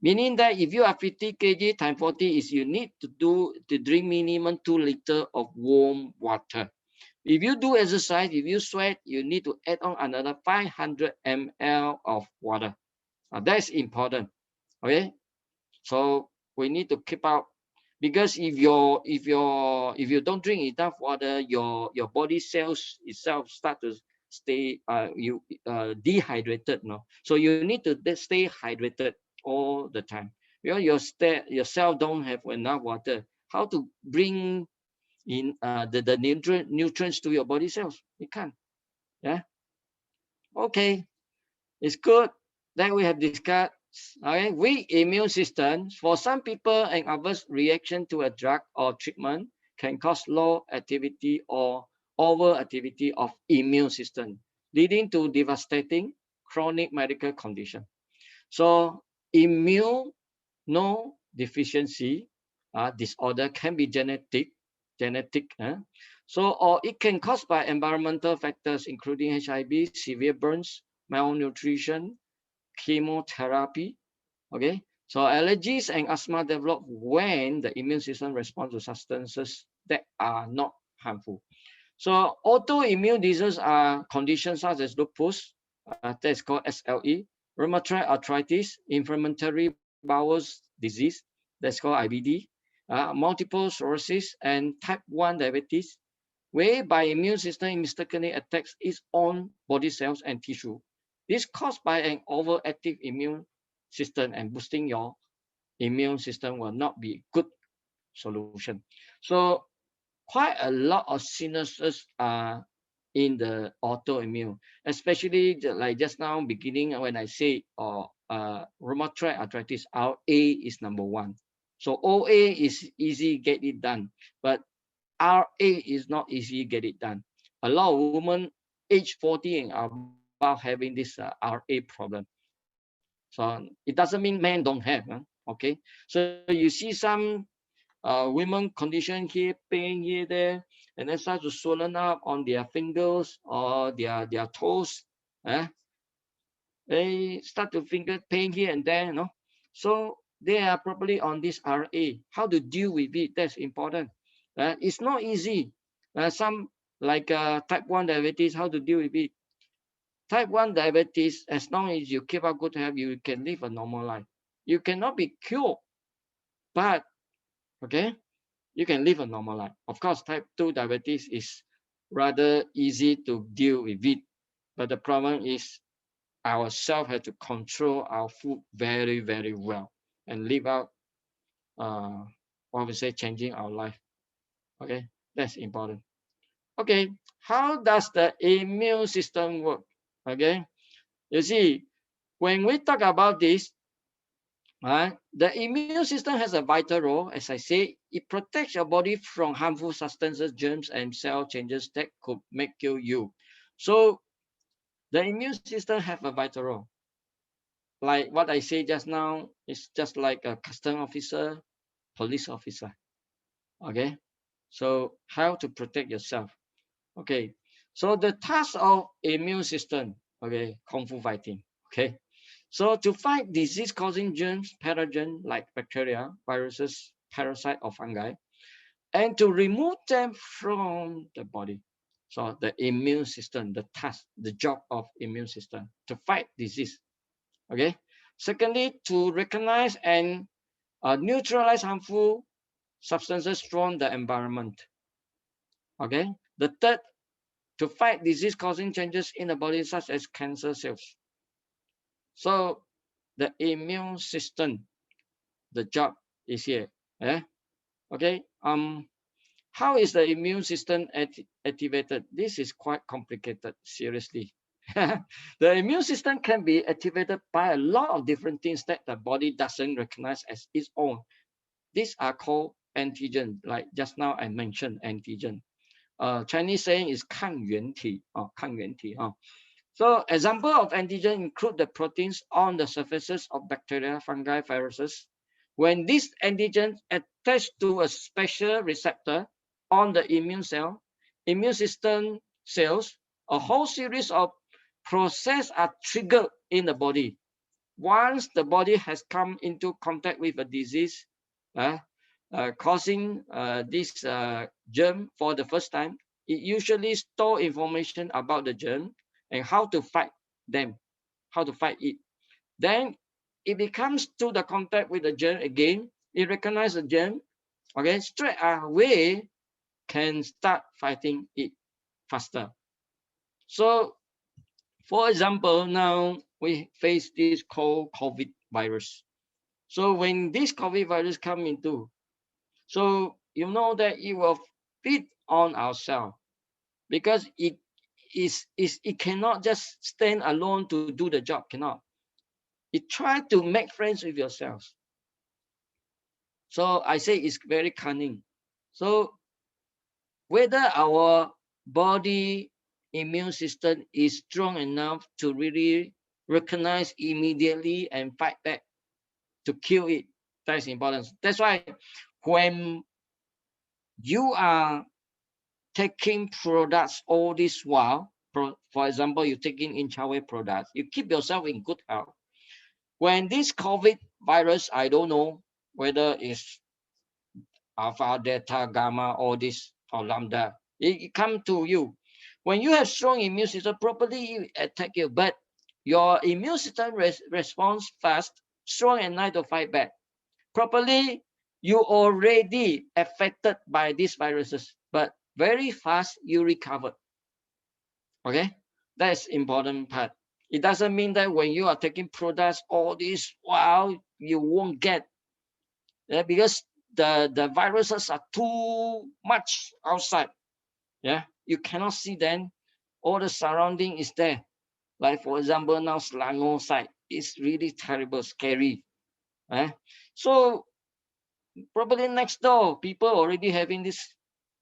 Meaning that if you are 50 kg times 40 is you need to drink minimum 2 liters of warm water. If you do exercise, if you sweat, you need to add on another 500 ml of water. That's important. Okay, so we need to keep out, because if you don't drink enough water, your body cells itself start to stay dehydrated. No, so you need to stay hydrated all the time. Your cell don't have enough water. How to bring in the nutrients to your body cells? You can't. Yeah. Okay, it's good that we have discussed. Okay, weak immune system for some people, an adverse reaction to a drug or treatment can cause low activity or overactivity of immune system, leading to devastating chronic medical condition. So immune no deficiency disorder can be genetic. So, or it can caused by environmental factors, including HIV, severe burns, malnutrition, chemotherapy. Okay, so allergies and asthma develop when the immune system responds to substances that are not harmful. So autoimmune diseases are conditions such as lupus, that's called SLE, rheumatoid arthritis, inflammatory bowel disease, that's called IBD, multiple sclerosis, and type 1 diabetes, whereby immune system mistakenly attacks its own body cells and tissue. This caused by an overactive immune system, and boosting your immune system will not be good solution. So quite a lot of sinuses are in the autoimmune, especially like just now beginning when I say rheumatoid arthritis, RA is number one. So OA is easy get it done, but RA is not easy get it done. A lot of women age 40 and above having this RA problem. So it doesn't mean men don't have. Okay, so you see some women condition here, pain here, there, and then start to swollen up on their fingers or their toes. Eh? They start to finger pain here and there, So they are probably on this RA. How to deal with it? That's important. It's not easy. Some like type 1 diabetes, how to deal with it? Type 1 diabetes, as long as you keep up good health, you can live a normal life. You cannot be cured, but okay, you can live a normal life. Of course, type 2 diabetes is rather easy to deal with it. But the problem is ourselves have to control our food very, very well and live out, uh, what we say, changing our life. Okay, that's important. Okay, how does the immune system work? Okay, you see, when we talk about this, the immune system has a vital role. As I say, it protects your body from harmful substances, germs, and cell changes that could make you. So the immune system have a vital role. Like what I say just now, it's just like a custom officer, police officer. Okay, so how to protect yourself? Okay, so the task of immune system. Okay, kung fu fighting. Okay, so to fight disease-causing germs, pathogen like bacteria, viruses, parasite, or fungi, and to remove them from the body. So the immune system, the task, the job of immune system to fight disease. Okay. Secondly, to recognize and neutralize harmful substances from the environment. Okay. The third, to fight disease-causing changes in the body, such as cancer cells. So the immune system, the job is here. Yeah. Okay. How is the immune system activated? This is quite complicated, seriously. The immune system can be activated by a lot of different things that the body doesn't recognize as its own. These are called antigen, like just now I mentioned antigen. Chinese saying is 抗原体, 抗原体. So example of antigen include the proteins on the surfaces of bacteria, fungi, viruses. When this antigen attach to a special receptor on the immune cell, immune system cells, a whole series of processes are triggered in the body. Once the body has come into contact with a disease, causing this germ for the first time, it usually store information about the germ and how to fight them, how to fight it. Then it becomes to the contact with the germ again. It recognizes the germ, okay, straight away can start fighting it faster. So, for example, now we face this called COVID virus. So when this COVID virus come into, so you know that it will feed on our cell because it cannot just stand alone to do the job. Cannot. It try to make friends with yourselves. So I say it's very cunning. So whether our body immune system is strong enough to really recognize immediately and fight back to kill it, that's important. That's why when you are taking products all this while, for example, you're taking in products, you keep yourself in good health. When this COVID virus, I don't know whether it's alpha, delta, gamma, all this, or lambda, it come to you. When you have strong immune system, properly it attack you, but your immune system responds fast, strong enough to fight back. Properly, you already affected by these viruses, but very fast you recover. Okay, that's important part. It doesn't mean that when you are taking products all this while you won't get, because the viruses are too much outside. Yeah, you cannot see them. All the surrounding is there. Like for example, now Selangor side is really terrible, scary. Eh? So probably next door, people already having this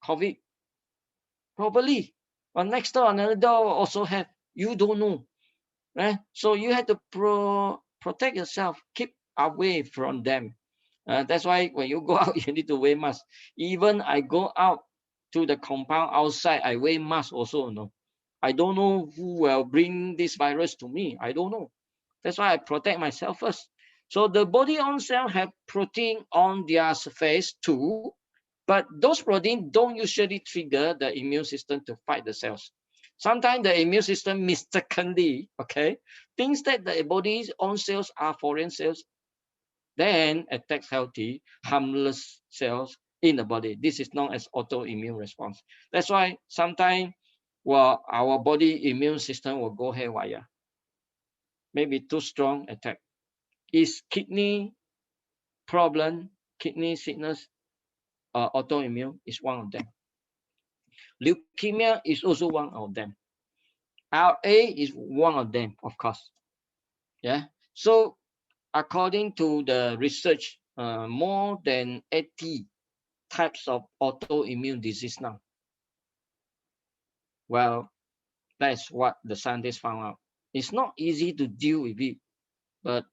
COVID. Probably. But next door, another door also have. You don't know. Right? So you have to protect yourself. Keep away from them. That's why when you go out, you need to wear mask. Even I go out to the compound outside, I wear mask also. No, I don't know who will bring this virus to me. I don't know. That's why I protect myself first. So the body own cell have protein on their surface too, but those protein don't usually trigger the immune system to fight the cells. Sometimes the immune system mistakenly, okay, thinks that the body's own cells are foreign cells, then attacks healthy, harmless cells in the body. This is known as autoimmune response. That's why sometimes, well, our body immune system will go haywire. Maybe too strong attack. Is kidney problem, kidney sickness, autoimmune is one of them. Leukemia is also one of them. RA is one of them, of course. Yeah. So according to the research, more than 80 types of autoimmune disease now. Well, that's what the scientists found out. It's not easy to deal with it, but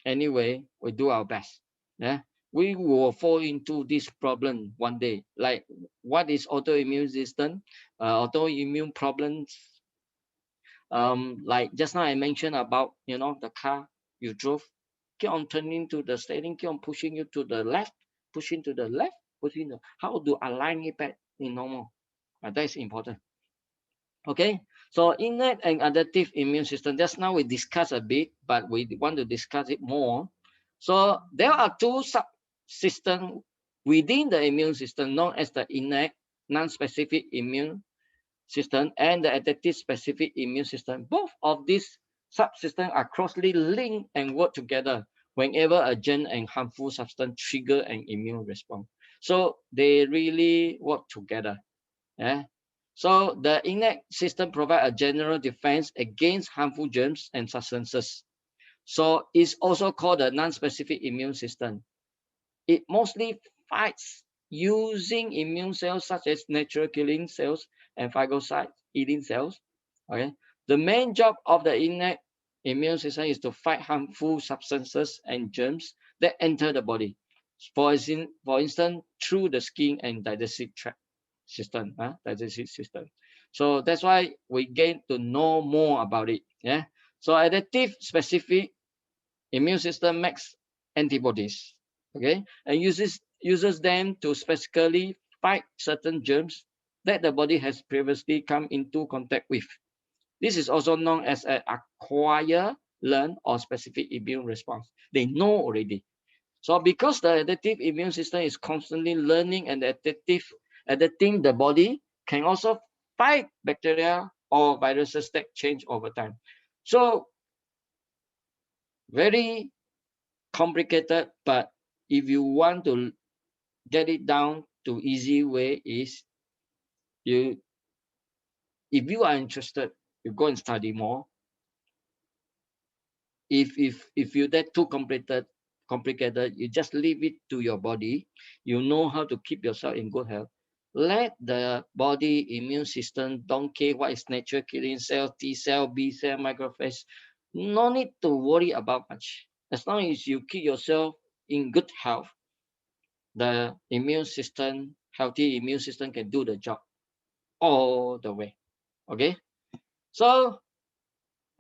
anyway, we do our best. Yeah, we will fall into this problem one day. Like, what is autoimmune system? Autoimmune problems. Like just now I mentioned about the car you drove, keep on turning to the steering, keep on pushing you to the left, pushing to the left, how to align it back in normal. That is important. Okay, so innate and adaptive immune system. Just now we discussed a bit, but we want to discuss it more. So there are two subsystems within the immune system known as the innate non-specific immune system and the adaptive specific immune system. Both of these subsystems are closely linked and work together whenever a germ and harmful substance trigger an immune response. So they really work together. Yeah. So the innate system provides a general defense against harmful germs and substances. So it's also called the non-specific immune system. It mostly fights using immune cells such as natural killing cells and phagocyte eating cells. Okay. The main job of the innate immune system is to fight harmful substances and germs that enter the body. For instance, through the skin and digestive tract system, digestive system. So that's why we get to know more about it. Yeah. So adaptive specific immune system makes antibodies, okay, and uses them to specifically fight certain germs that the body has previously come into contact with. This is also known as an acquired, learned, or specific immune response. They know already. So because the adaptive immune system is constantly learning and adapting, the body can also fight bacteria or viruses that change over time. So very complicated, but if you want to get it down to easy way is you if you are interested, you go and study more. If you that too complicated, you just leave it to your body. You know how to keep yourself in good health. Let the body immune system, don't care what is natural killing cell, T cell, B cell, macrophage. No need to worry about much. As long as you keep yourself in good health, the immune system, healthy immune system can do the job all the way. Okay. So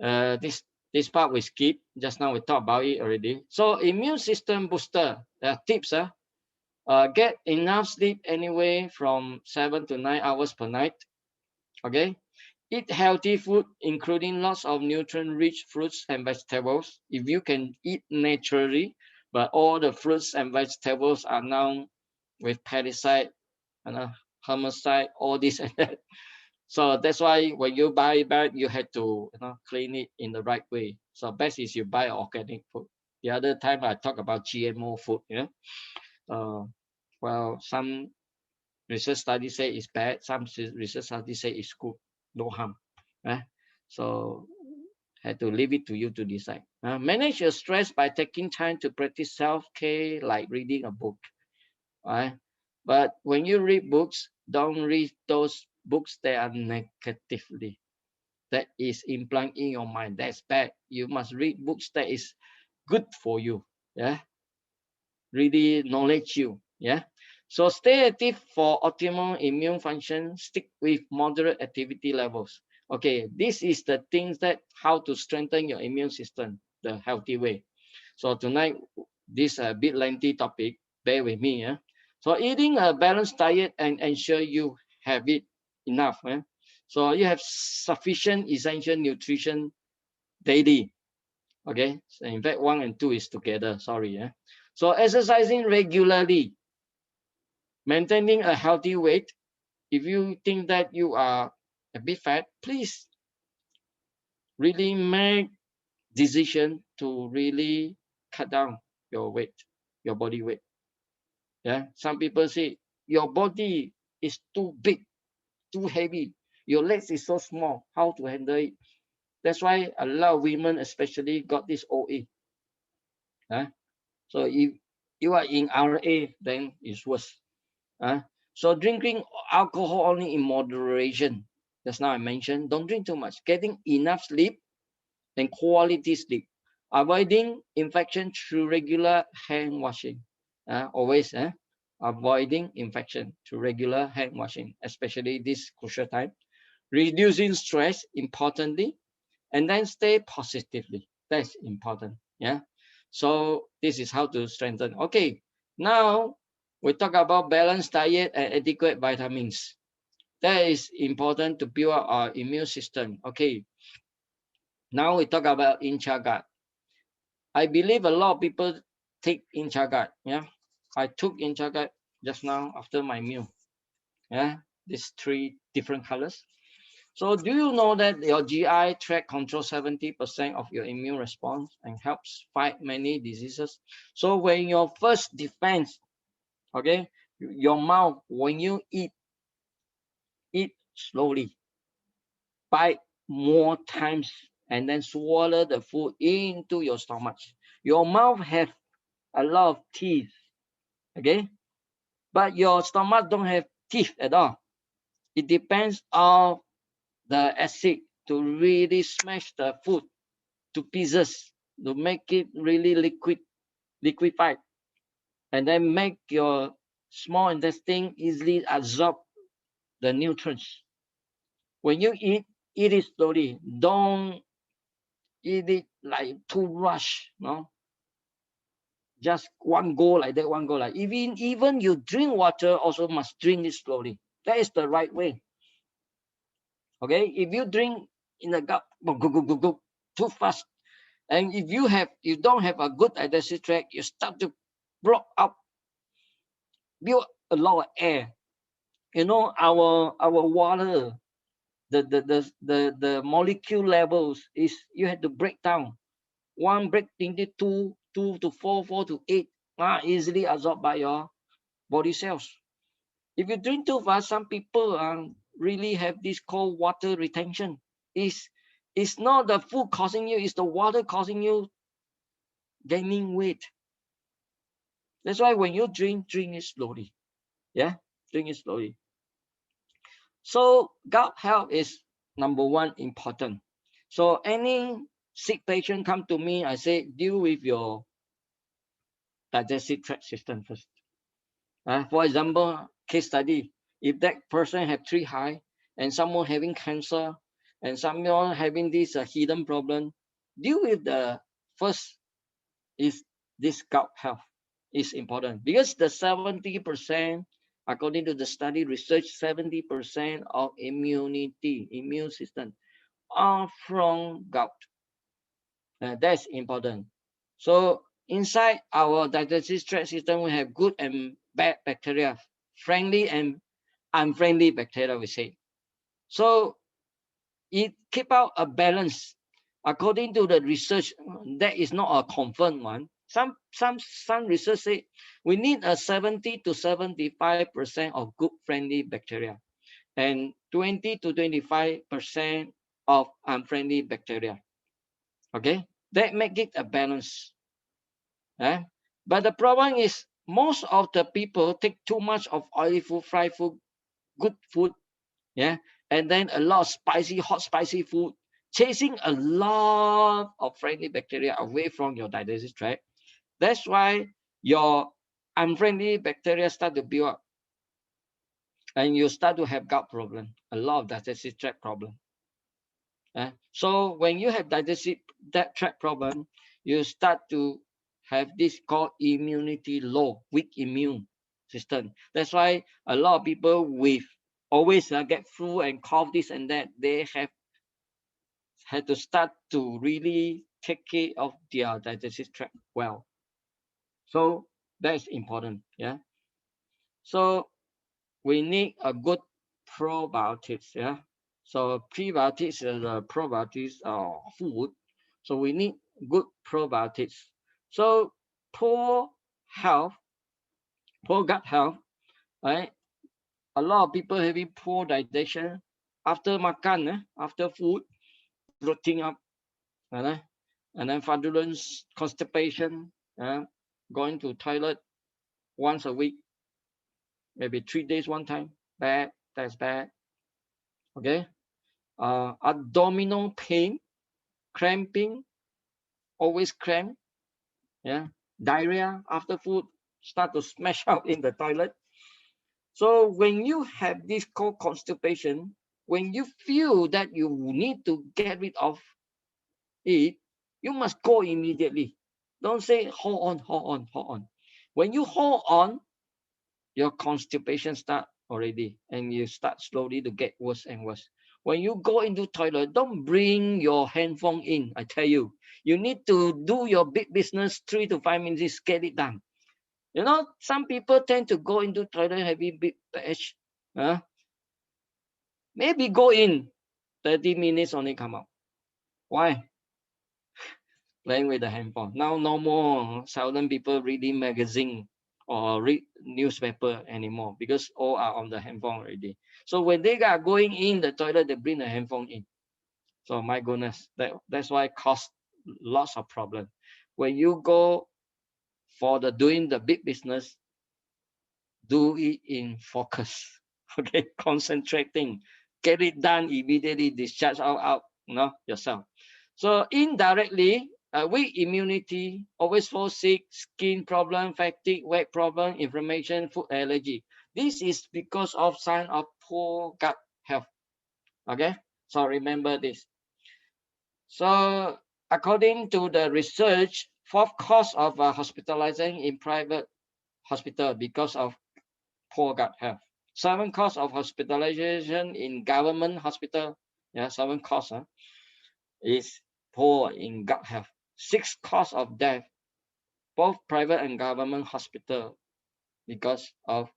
this part we skip. Just now we talked about it already. So immune system booster, tips. Get enough sleep anyway from 7 to 9 hours per night. Okay. Eat healthy food, including lots of nutrient-rich fruits and vegetables. If you can eat naturally, but all the fruits and vegetables are now with pesticide and herbicide, all this and that. So that's why when you buy back, you have to clean it in the right way. So best is you buy organic food. The other time I talk about GMO food. Well, some research studies say it's bad. Some research studies say it's good, no harm. Eh? So had to leave it to you to decide. Manage your stress by taking time to practice self-care, like reading a book. Right? But when you read books, don't read those books that are negatively. That is implanted in your mind. That's bad. You must read books that is good for you. Yeah. Really knowledge you. Yeah. So stay active for optimal immune function. Stick with moderate activity levels. Okay, this is the things that how to strengthen your immune system the healthy way. So tonight, this a bit lengthy topic. Bear with me. Yeah. So eating a balanced diet and ensure you have it enough. So you have sufficient essential nutrition daily. Okay. So in fact, 1 and 2 is together. Sorry. Yeah. So exercising regularly, maintaining a healthy weight. If you think that you are a bit fat, please really make decision to really cut down your weight, your body weight. Yeah. Some people say your body is too big, too heavy. Your legs is so small. How to handle it? That's why a lot of women especially got this OA. Huh? So if you are in RA, then it's worse. Huh? So drinking alcohol only in moderation. Just now I mentioned, don't drink too much. Getting enough sleep and quality sleep. Avoiding infection through regular hand washing. Always avoiding infection through regular hand washing, especially this crucial time. Reducing stress, importantly, and then stay positively. That's important. Yeah. So this is how to strengthen. Okay. Now we talk about balanced diet and adequate vitamins. That is important to build up our immune system. Okay. Now we talk about Inchagat. I believe a lot of people take Inchagat. Yeah. I took Inchagat just now after my meal. Yeah. These 3 different colors. So do you know that your GI tract controls 70% of your immune response and helps fight many diseases? So when your first defense, okay, your mouth, when you eat slowly, bite more times, and then swallow the food into your stomach. Your mouth has a lot of teeth, okay, but your stomach don't have teeth at all. It depends on the acid to really smash the food to pieces to make it really liquefied, and then make your small intestine easily absorb the nutrients. When you eat it slowly. Don't eat it like too rush. No, just one go like that. One go like even you drink water also must drink it slowly. That is the right way. Okay, if you drink in the gut, go, go, go, go, go, too fast, and if you don't have a good digestive tract, you start to block up, build a lot of air. You know, our water, the molecule levels is you have to break down. One break into two to four, four to eight, easily absorbed by your body cells. If you drink too fast, some people really have this cold water retention. It's not the food causing you, it's the water causing you gaining weight. That's why when you drink it slowly. Yeah, drink it slowly. So gut health is number one important. So any sick patient come to me, I say deal with your digestive tract system first. For example, case study, if that person have three high and someone having cancer and someone having this hidden problem, deal with the first is this gut health is important because the 70%, according to the study research, 70% of immune system are from gut. That's important. So inside our digestive tract system, we have good and bad bacteria, friendly and unfriendly bacteria, we say. So it keep out a balance. According to the research, that is not a confirmed one. Some research say we need a 70 to 75% of good friendly bacteria and 20 to 25% of unfriendly bacteria. Okay, that make it a balance. Eh? But the problem is most of the people take too much of oily food, fried food, good food, yeah, and then a lot of spicy, hot, spicy food, chasing a lot of friendly bacteria away from your digestive tract. That's why your unfriendly bacteria start to build up, and you start to have gut problem, a lot of digestive tract problem. So when you have digestive tract problem, you start to have this called immunity low, weak immune system. That's why a lot of people with always get flu and cough, this and that, they have had to start to really take care of their digestive tract well. So that's important. Yeah. So we need a good probiotics. Yeah. So prebiotics is the probiotics food. So we need good probiotics. So poor health, poor gut health, right? A lot of people having poor digestion after makan, after food, bloating up, right? And then flatulence, constipation, going to toilet once a week, maybe 3 days one time. Bad, that's bad. Okay. Abdominal pain, cramping, always cramp, yeah, diarrhea after food, start to smash out in the toilet. So when you have this cold constipation, when you feel that you need to get rid of it, you must go immediately. Don't say hold on, hold on, hold on. When you hold on, your constipation start already and you start slowly to get worse and worse. When you go into toilet, don't bring your handphone in. I tell you, you need to do your big business 3 to 5 minutes, get it done. You know, some people tend to go into toilet having big batch. Maybe go in 30 minutes only come out. Why? Playing with the handphone. Now no more seldom people reading magazine or read newspaper anymore because all are on the handphone already. So when they are going in the toilet, they bring the handphone in. So my goodness, that's why it cause lots of problem. When you go for the doing the big business, do it in focus. Okay, concentrating, get it done immediately, discharge out, yourself. So indirectly, weak immunity, always fall sick, skin problem, fatigue, weight problem, inflammation, food allergy. This is because of sign of poor gut health. Okay, so remember this. So according to the research, fourth cause of hospitalizing in private hospital because of poor gut health. 7 cause of hospitalization in government hospital. Yeah, 7 cause is poor in gut health. 6 cause of death, both private and government hospital, because of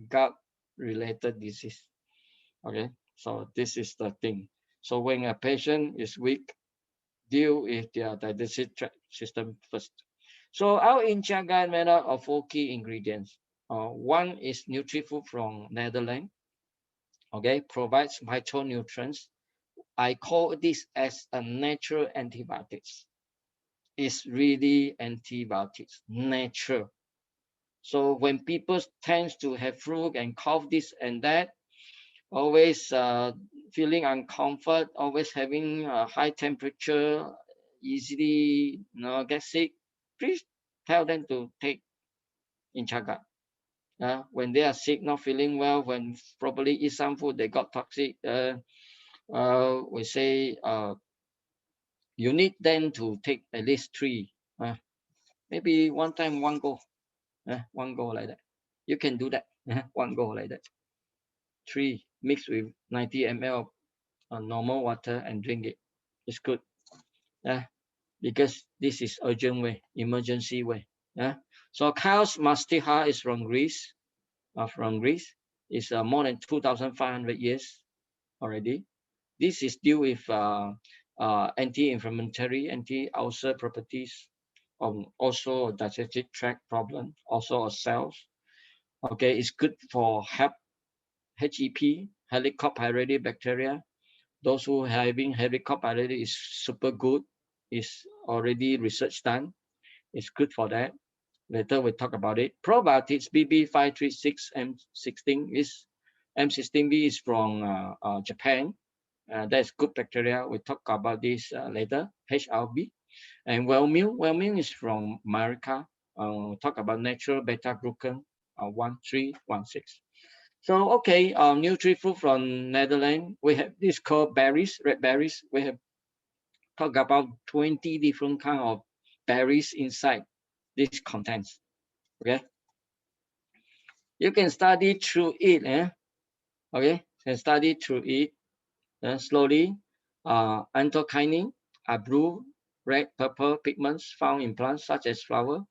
gut related disease. Okay, so this is the thing. So when a patient is weak, deal with their digestive tract system first. So our in-chat guide made up of 4 key ingredients. One is NutriFood from Netherlands. Okay, provides phytonutrients. I call this as a natural antibiotics. It's really antibiotics, natural. So when people tends to have flu and cough this and that, always feeling uncomfort, always having a high temperature, easily get sick, please tell them to take Inchaga. When they are sick, not feeling well, when probably eat some food, they got toxic. We say you need them to take at least 3. Maybe one time, one go like that. You can do that. One go like that. 3 mixed with 90 ml of normal water and drink it. It's good. Because this is urgent way, emergency way. So Chaos Mastiha is from Greece. It's more than 2,500 years already. This is due with anti-inflammatory, anti-ulcer properties, also a digestive tract problem, also a cells. Okay, it's good for HEP, Helicobacter pylori bacteria. Those who having Helicobacter pylori is super good. Is already research done. It's good for that. Later we talk about it. Probiotics BB536M16 is M16B is from Japan. That's good bacteria. We talk about this later. HRB. And Wellmune is from America. Talk about natural beta glucan 1316. So okay, NutriFood from Netherlands. We have this called berries, red berries. We have talk about 20 different kind of berries inside this contents. Okay, you can study through it. Okay, can study through it slowly. Anthocyanin are blue, red, purple pigments found in plants such as flower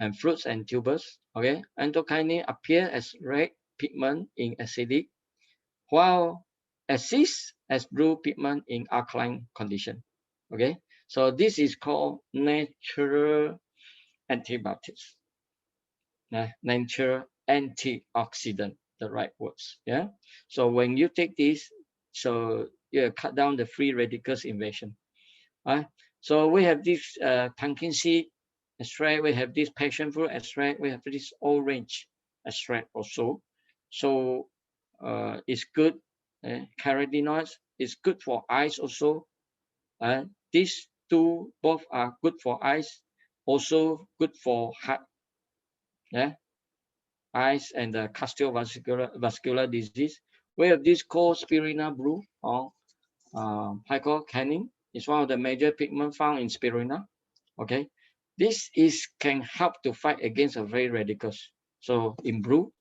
and fruits and tubers. Okay, anthocyanin appear as red pigment in acidic, while acids as blue pigment in alkaline condition. Okay, so this is called natural antibiotics. Natural antioxidant, the right words. Yeah. So when you take this, so you cut down the free radicals invasion. So we have this pumpkin seed extract, we have this passion fruit extract, we have this orange extract also. So it's good. Carotenoids is good for eyes also. These two both are good for eyes, also good for heart. Yeah, eyes and the cardiovascular disease. We have this called spirulina blue or hypocanin. It's one of the major pigments found in spirulina. Okay, this is can help to fight against the free radicals. So in blue,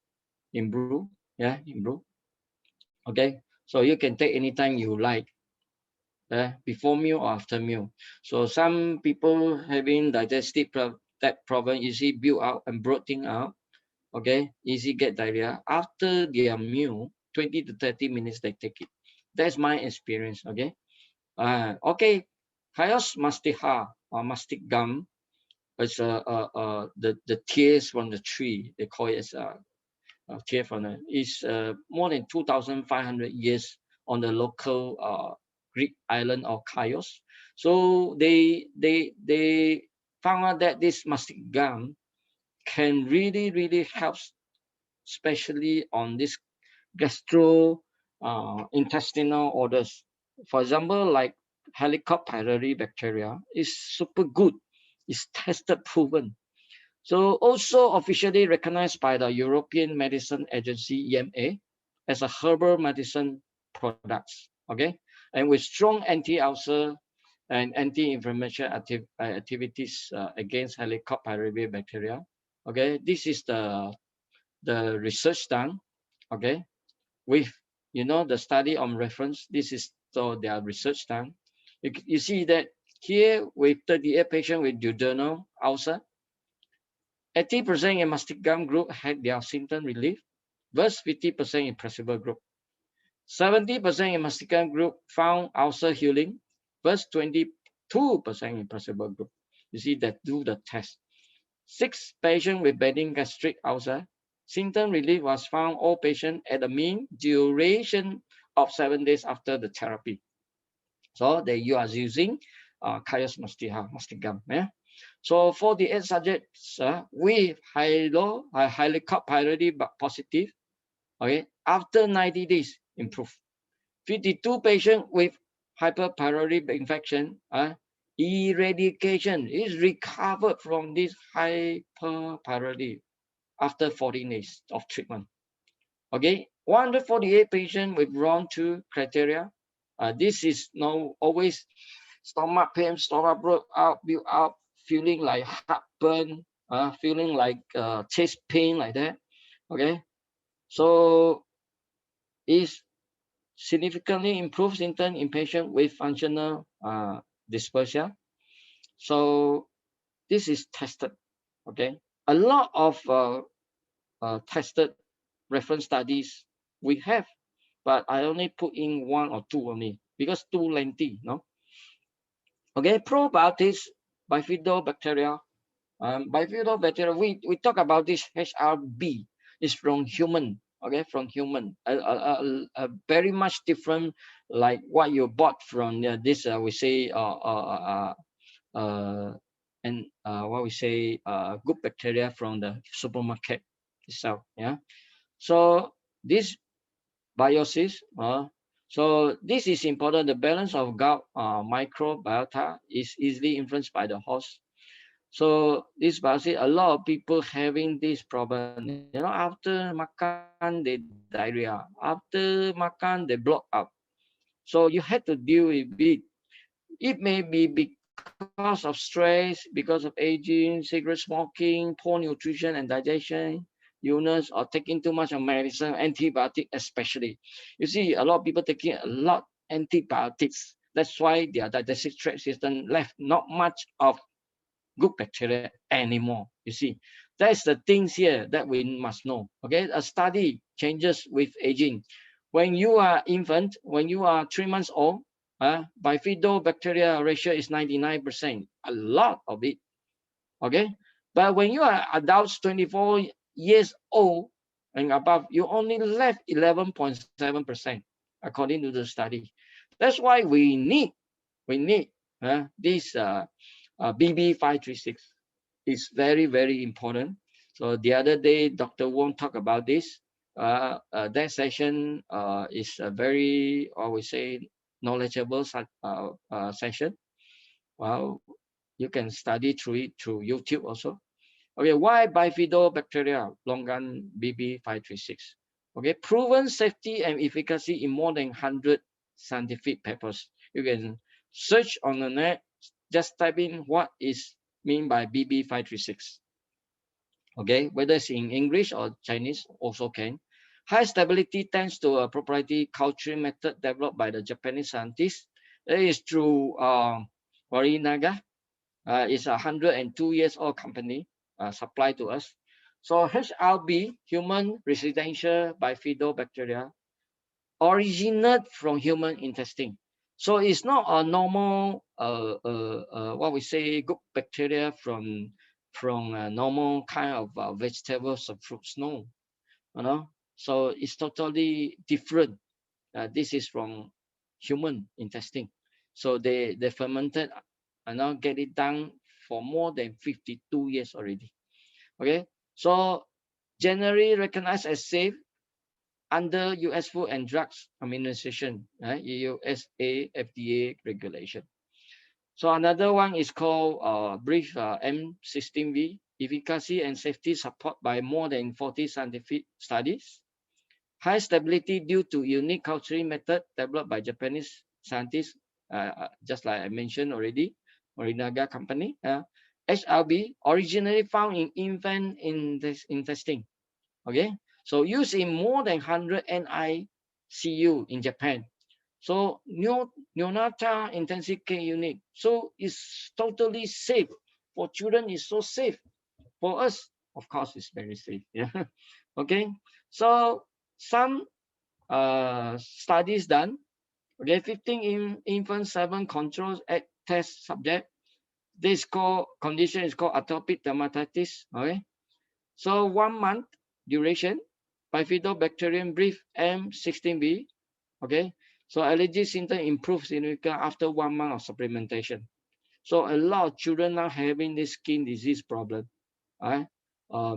yeah, in blue. Okay, so you can take anytime you like, before meal or after meal. So some people having digestive that problem easy build out and bloating out. Okay, easy get diarrhea after their meal. 20 to 30 minutes they take it. That's my experience. Okay. Hyos mastiha or mastic gum is the tears from the tree. They call it as tear from the is more than 2,500 years on the local Greek island of Chios. So they found out that this mastic gum can really help, especially on this gastro intestinal orders. For example, like Helicobacter pylori bacteria is super good. It's tested, proven. So also officially recognized by the European Medicine Agency (EMA) as a herbal medicine products. Okay, and with strong anti-ulcer and anti-inflammatory activities against Helicobacter pylori bacteria. Okay, this is the research done. Okay, with the study on reference. This is so their research done. You see that here with 38 patients with duodenal ulcer, 80% in mastic gum group had their symptom relief, versus 50% in placebo group. 70% in mastic gum group found ulcer healing, versus 22% in placebo group. You see that do the test. 6 patients with bedding gastric ulcer, symptom relief was found all patients at a mean duration of 7 days after the therapy. So you are using Caius masticum. Yeah? So 48 subjects with highly cup pylori positive, okay, after 90 days improve. 52 patients with hyperpylori infection, eradication is recovered from this hyperpylori after 14 days of treatment. Okay, 148 patients with wrong 2 criteria. This is now always stomach pain, stomach broke out, build up, feeling like heartburn, feeling like chest pain like that. Okay, so is significantly improved symptom in patient with functional dysplasia. So this is tested. Okay, a lot of tested reference studies we have, but I only put in 1 or 2 only because too lengthy. No. Okay, probiotics, bifidobacteria. Bifidobacteria, we talk about this HRB is from human. Okay, from human, very much different like what you bought from this we say and what we say good bacteria from the supermarket itself. Yeah. So this biosis, so this is important. The balance of gut microbiota is easily influenced by the host. So this biosis, a lot of people having this problem. After makan they diarrhea, after makan they block up. So you had to deal with it. It may be because of stress, because of aging, cigarette smoking, poor nutrition and digestion, illness, or taking too much of medicine, antibiotic especially. You see, a lot of people taking a lot antibiotics. That's why their digestive tract system left not much of good bacteria anymore. You see, that's the things here that we must know. Okay, a study changes with aging. When you are infant, when you are 3 months old, bifidobacteria ratio is 99%, a lot of it. Okay, but when you are adults 24 years old and above, you only left 11.7% according to the study. That's why we need this BB536 is very, very important. So the other day, Dr. Wong talked about this. That session is a very, I would say, knowledgeable session. Well, you can study through it through YouTube also. Okay, why bifidobacteria longan BB536? Okay, proven safety and efficacy in more than 100 scientific papers. You can search on the net, just type in what is mean by BB536. Okay, whether it's in English or Chinese also can. High stability thanks to a proprietary culturing method developed by the Japanese scientists. That is through Morinaga. It's a 102 years old company supplied to us. So HRB, human residential bifidobacteria, originate from human intestine. So it's not a normal, what we say, good bacteria from a normal kind of vegetables or fruits. No, So it's totally different. This is from human intestine. So they fermented and now get it done for more than 52 years already. Okay, so generally recognized as safe under US Food and Drugs Administration, USA FDA regulation. So another one is called brief M16V, efficacy and safety support by more than 40 scientific studies. High stability due to unique culturing method developed by Japanese scientists, just like I mentioned already, Morinaga company. HRB originally found in infant intestine. Okay, So used in more than 100 NICU in Japan. So neonatal intensive care unit. So it's totally safe. For children, it's so safe. For us, of course, it's very safe. Yeah. Okay. So some studies done. Okay, 15 infants, 7 controls at test subject. This condition is called atopic dermatitis. Okay. So 1 month duration, bifidobacterium brief M16B. Okay. So allergy symptom improves significantly after 1 month of supplementation. So a lot of children now having this skin disease problem. Right?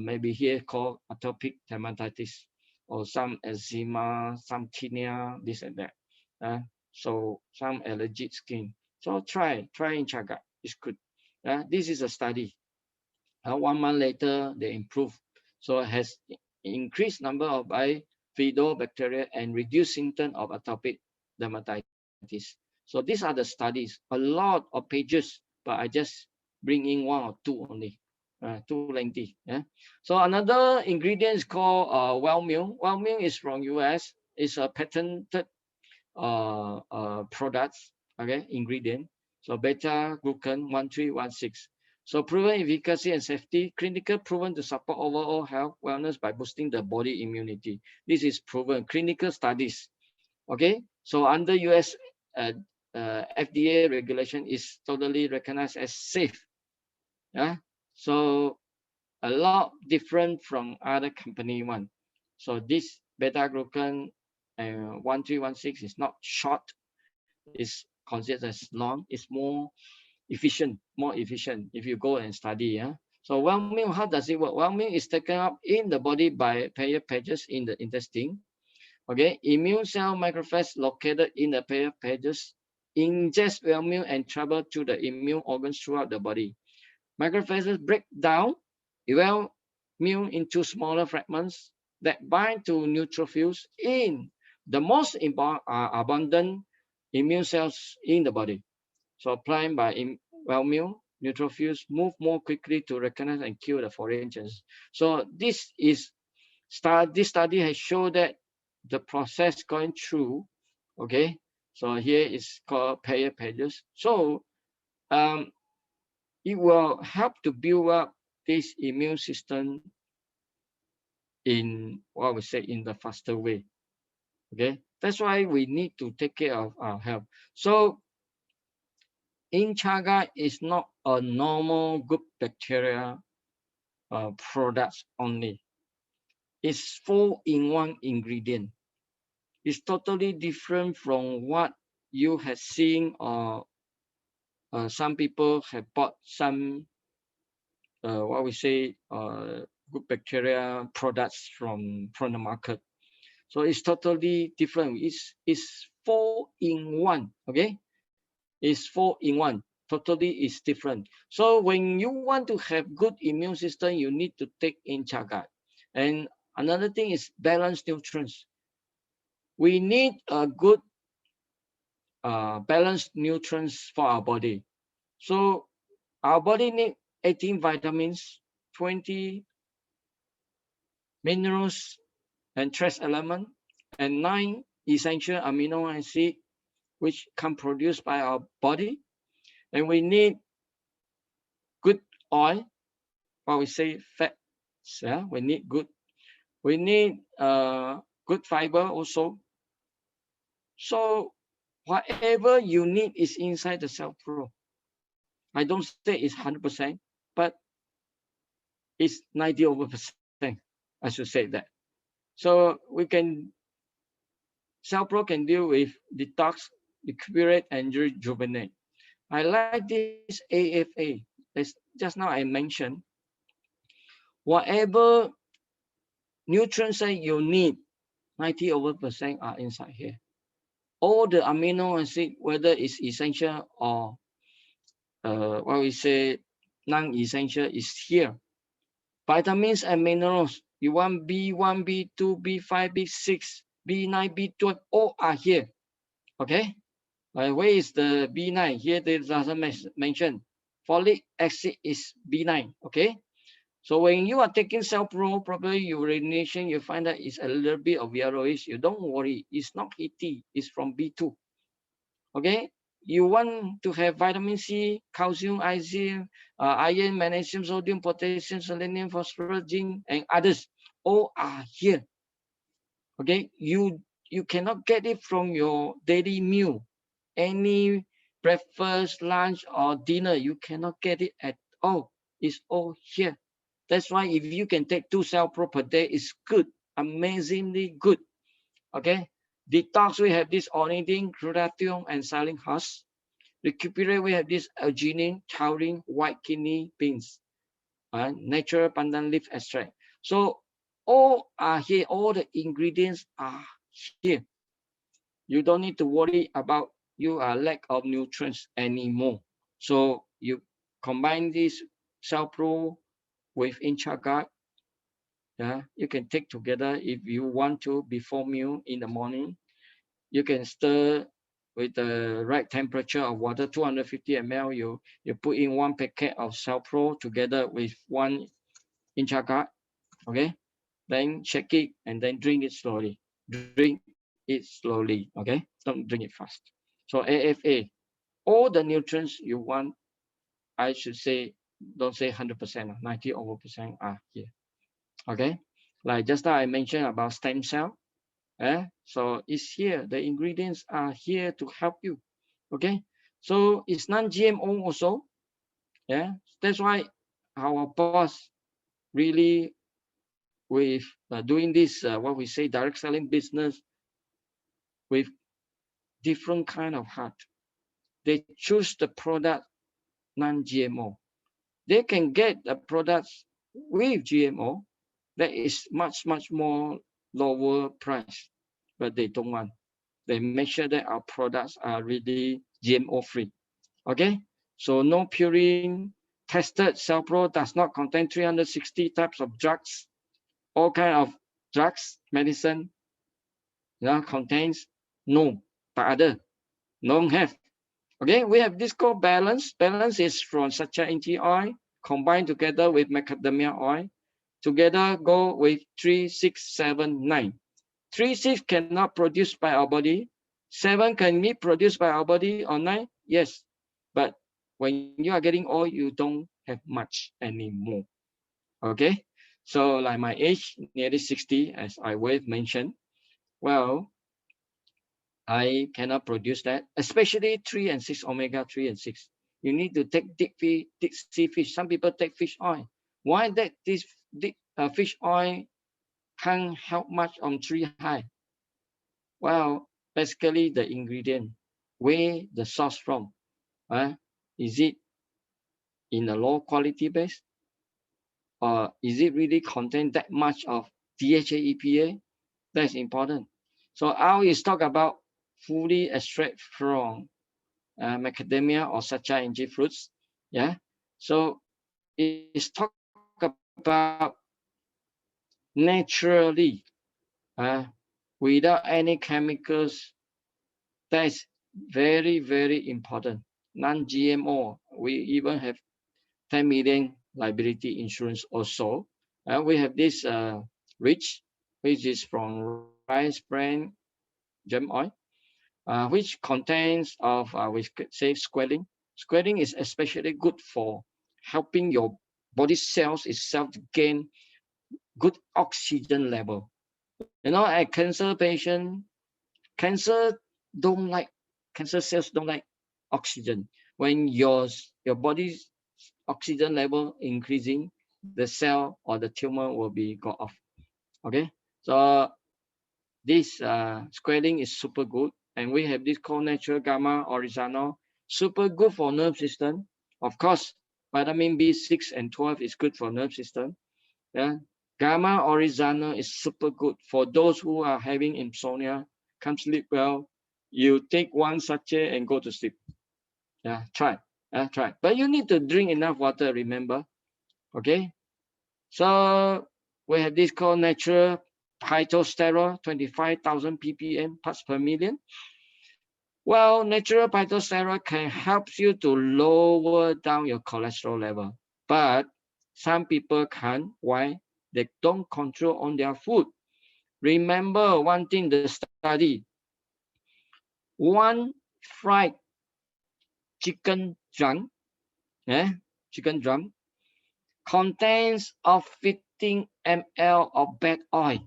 Maybe here called atopic dermatitis or some eczema, some tinea, this and that. So some allergic skin. So try in chaga. It's good. This is a study. 1 month later, they improve. So it has increased number of bifidobacteria and reduced symptom of atopic dermatitis. So these are the studies. A lot of pages, but I just bring in 1 or 2 only. Too lengthy. Yeah. So another ingredient is called Wellmune. Wellmune is from US. It's a patented products, okay, ingredient. So beta glucan 1316. So proven efficacy and safety, clinical proven to support overall health wellness by boosting the body immunity. This is proven clinical studies. Okay, so under US FDA regulation is totally recognized as safe. Yeah, so a lot different from other company one. So this beta glucan 1316 is not short, is considered as long, it's more efficient if you go and study. Yeah. So Wellmune, how does it work? Wellmune is taken up in the body by pair pages in the intestine. Okay, immune cell macrophage located in the pair pages ingest Wellmune and travel to the immune organs throughout the body. Macrophages break down Wellmune into smaller fragments that bind to neutrophils in the most abundant immune cells in the body. So applying by Wellmune, neutrophils move more quickly to recognize and kill the foreign agents. So this study has shown that the process going through, okay. So here is called pair pages. So um, it will help to build up this immune system in what we say in the faster way. Okay, that's why we need to take care of our health. So in chaga is not a normal good bacteria products only. It's 4-in-1 ingredient. It's totally different from what you have seen or some people have bought some what we say good bacteria products from the market. So it's totally different. It's 4-in-1. Okay, it's 4-in-1. Totally is different. So when you want to have good immune system, you need to take in chaga. And another thing is balanced nutrients. We need a good balanced nutrients for our body. So our body need 18 vitamins, 20 minerals and trace element, and 9 essential amino acid which can produced by our body. And we need good oil, what we say fats. Yeah, we need good. We need good fiber also. So whatever you need is inside the Cell Pro. I don't say it's 100%, but it's 90% I should say that. So we can Cell Pro can deal with detox, recuperate, and rejuvenate. I like this AFA. As just now I mentioned, whatever nutrients that you need, 90% are inside here. All the amino acid, whether it's essential or what we say non-essential, is here. Vitamins and minerals. You want B1, B2, B5, B6, B9, B12, all are here. Okay. Where is the B9? Here it doesn't mention. Folic acid is B9. Okay. So when you are taking Cell Pro, probably urination, you find that it's a little bit of yellowish. You don't worry, it's not heaty, it's from B2. Okay, you want to have vitamin C, calcium, iron, magnesium, sodium, potassium, selenium, phosphorus, zinc, and others. All are here. Okay, you cannot get it from your daily meal, any breakfast, lunch, or dinner. You cannot get it at all. It's all here. That's why if you can take 2 Cell Pro per day, it's good, amazingly good. Okay, detox, we have this ornithine, glutathione, and silent husk. Recuperate, we have this arginine, taurine, white kidney beans, natural pandan leaf extract. So all are here, all the ingredients are here. You don't need to worry about you are lack of nutrients anymore. So you combine this Cell Pro with Intraguard. Yeah, you can take together if you want to before meal in the morning. You can stir with the right temperature of water, 250 ml. You put in 1 packet of Cell Pro together with 1 Intraguard. Okay, then shake it and then drink it slowly. Drink it slowly. Okay, don't drink it fast. So AFA, all the nutrients you want, I should say, don't say 100%, 90 over percent are here. Okay, like just now I mentioned about stem cell. So it's here. The ingredients are here to help you. Okay, so it's non-GMO also. Yeah, that's why our boss really with doing this what we say direct selling business with different kind of heart. They choose the product non-GMO. They can get the products with GMO that is much more lower price, but they don't want. They make sure that our products are really GMO free. Okay, so no purine. Tested Cell Pro does not contain 360 types of drugs, all kind of drugs, medicine. Contains no, but other don't have. Okay, we have this called balance. Balance is from sacha inchi oil combined together with macadamia oil. Together go with 3, 6, 7, 9. 3, 6 cannot produce by our body. 7 can be produced by our body, or 9, yes. But when you are getting oil, you don't have much anymore. Okay, so like my age, nearly 60, as I will mention. Well, I cannot produce that, especially 3 and 6, omega 3 and 6. You need to take deep sea fish. Some people take fish oil. Why that this fish oil can't help much on 3 high? Well, basically the ingredient, where the source from. Is it in a low quality base? Or is it really contain that much of DHA, EPA? That's important. So I always talk about fully extract from macadamia or sacha inji fruits. Yeah. So it's talk about naturally, without any chemicals. That's very important. Non-GMO. We even have 10 million liability insurance also. We have this rich, which is from rice bran germ oil, which contains of we say squalene. Squalene is especially good for helping your body cells itself to gain good oxygen level. A cancer patient, cancer don't like cancer cells don't like oxygen. When your body's oxygen level increasing, the cell or the tumor will be go off. Okay, so this squalene is super good, and we have this called natural gamma oryzanol, super good for nerve system. Of course, vitamin B6 and 12 is good for nerve system. Yeah, gamma oryzanol is super good for those who are having insomnia, can't sleep well. You take 1 sachet and go to sleep. Yeah, try. But you need to drink enough water. Remember, okay? So we have this called natural phytosterol, 25,000 ppm parts per million. Well, natural phytosterol can help you to lower down your cholesterol level, but Some people can't. Why? They don't control on their food. Remember one thing, the study. One fried chicken drum, chicken drum contains of 15 ml of bad oil.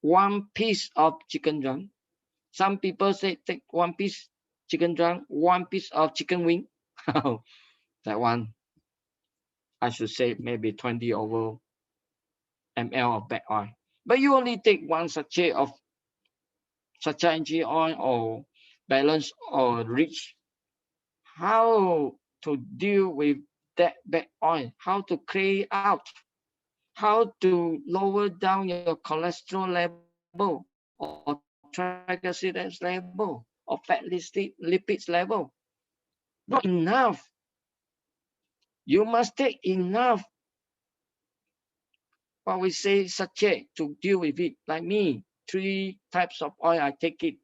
One piece of chicken drum. Some people say take one piece chicken drum, one piece of chicken wing. That one, I should say maybe 20 over ml of bad oil. But you only take one sachet of sachet engine oil or balance or rich. How to deal with that bad oil? How to clear out? How to lower down your cholesterol level or triglycerides level or fat lipids level? Not enough. You must take enough, what we say, sachet to deal with it. Like me, 3 types of oil, I take it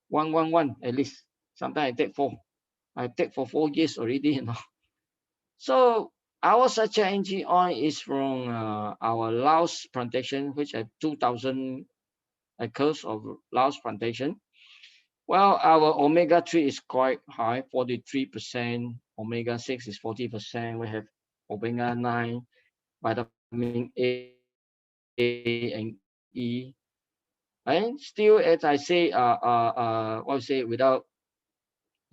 one at least. Sometimes I take 4. I take for 4 years already, So our sachet engine oil is from our Laos plantation, which have 2,000 acres of Laos plantation. Well, our omega-3 is quite high, 43%. Omega-6 is 40%. We have omega-9, vitamin A and E. And still, as I say, what we say, without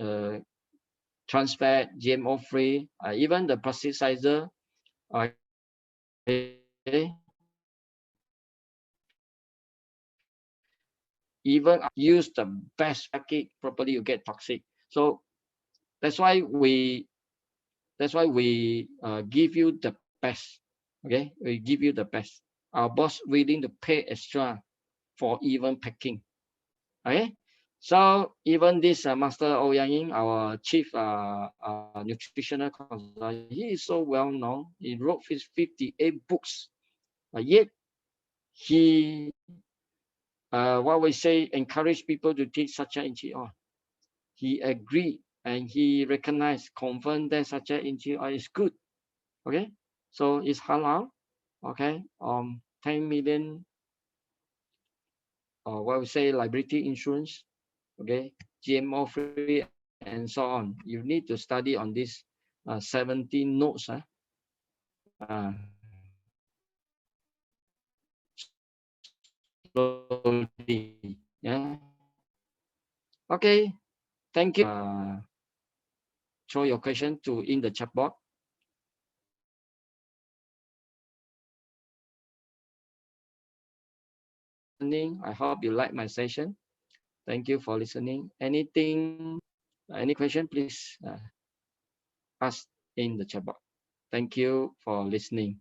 uh, trans fat, GMO-free, even the plasticizer, okay, even use the best package properly, you get toxic. So that's why we give you the best. Okay, we give you the best. Our boss willing to pay extra for even packing. Okay, so even this Master Ouyang Ying, our chief nutritional consultant, he is so well known. He wrote his 58 books, but yet he, what we say, encourage people to take such an NGO. He agreed and he recognized, confirmed that such an NGO is good. Okay, so it's halal. Okay, 10 million, what we say, liability insurance. Okay, GMO free and so on. You need to study on this 17 notes. Slowly. Yeah. Okay. Thank you. Throw your question to in the chat box. I hope you like my session. Thank you for listening. Anything, any question, please ask in the chat box. Thank you for listening.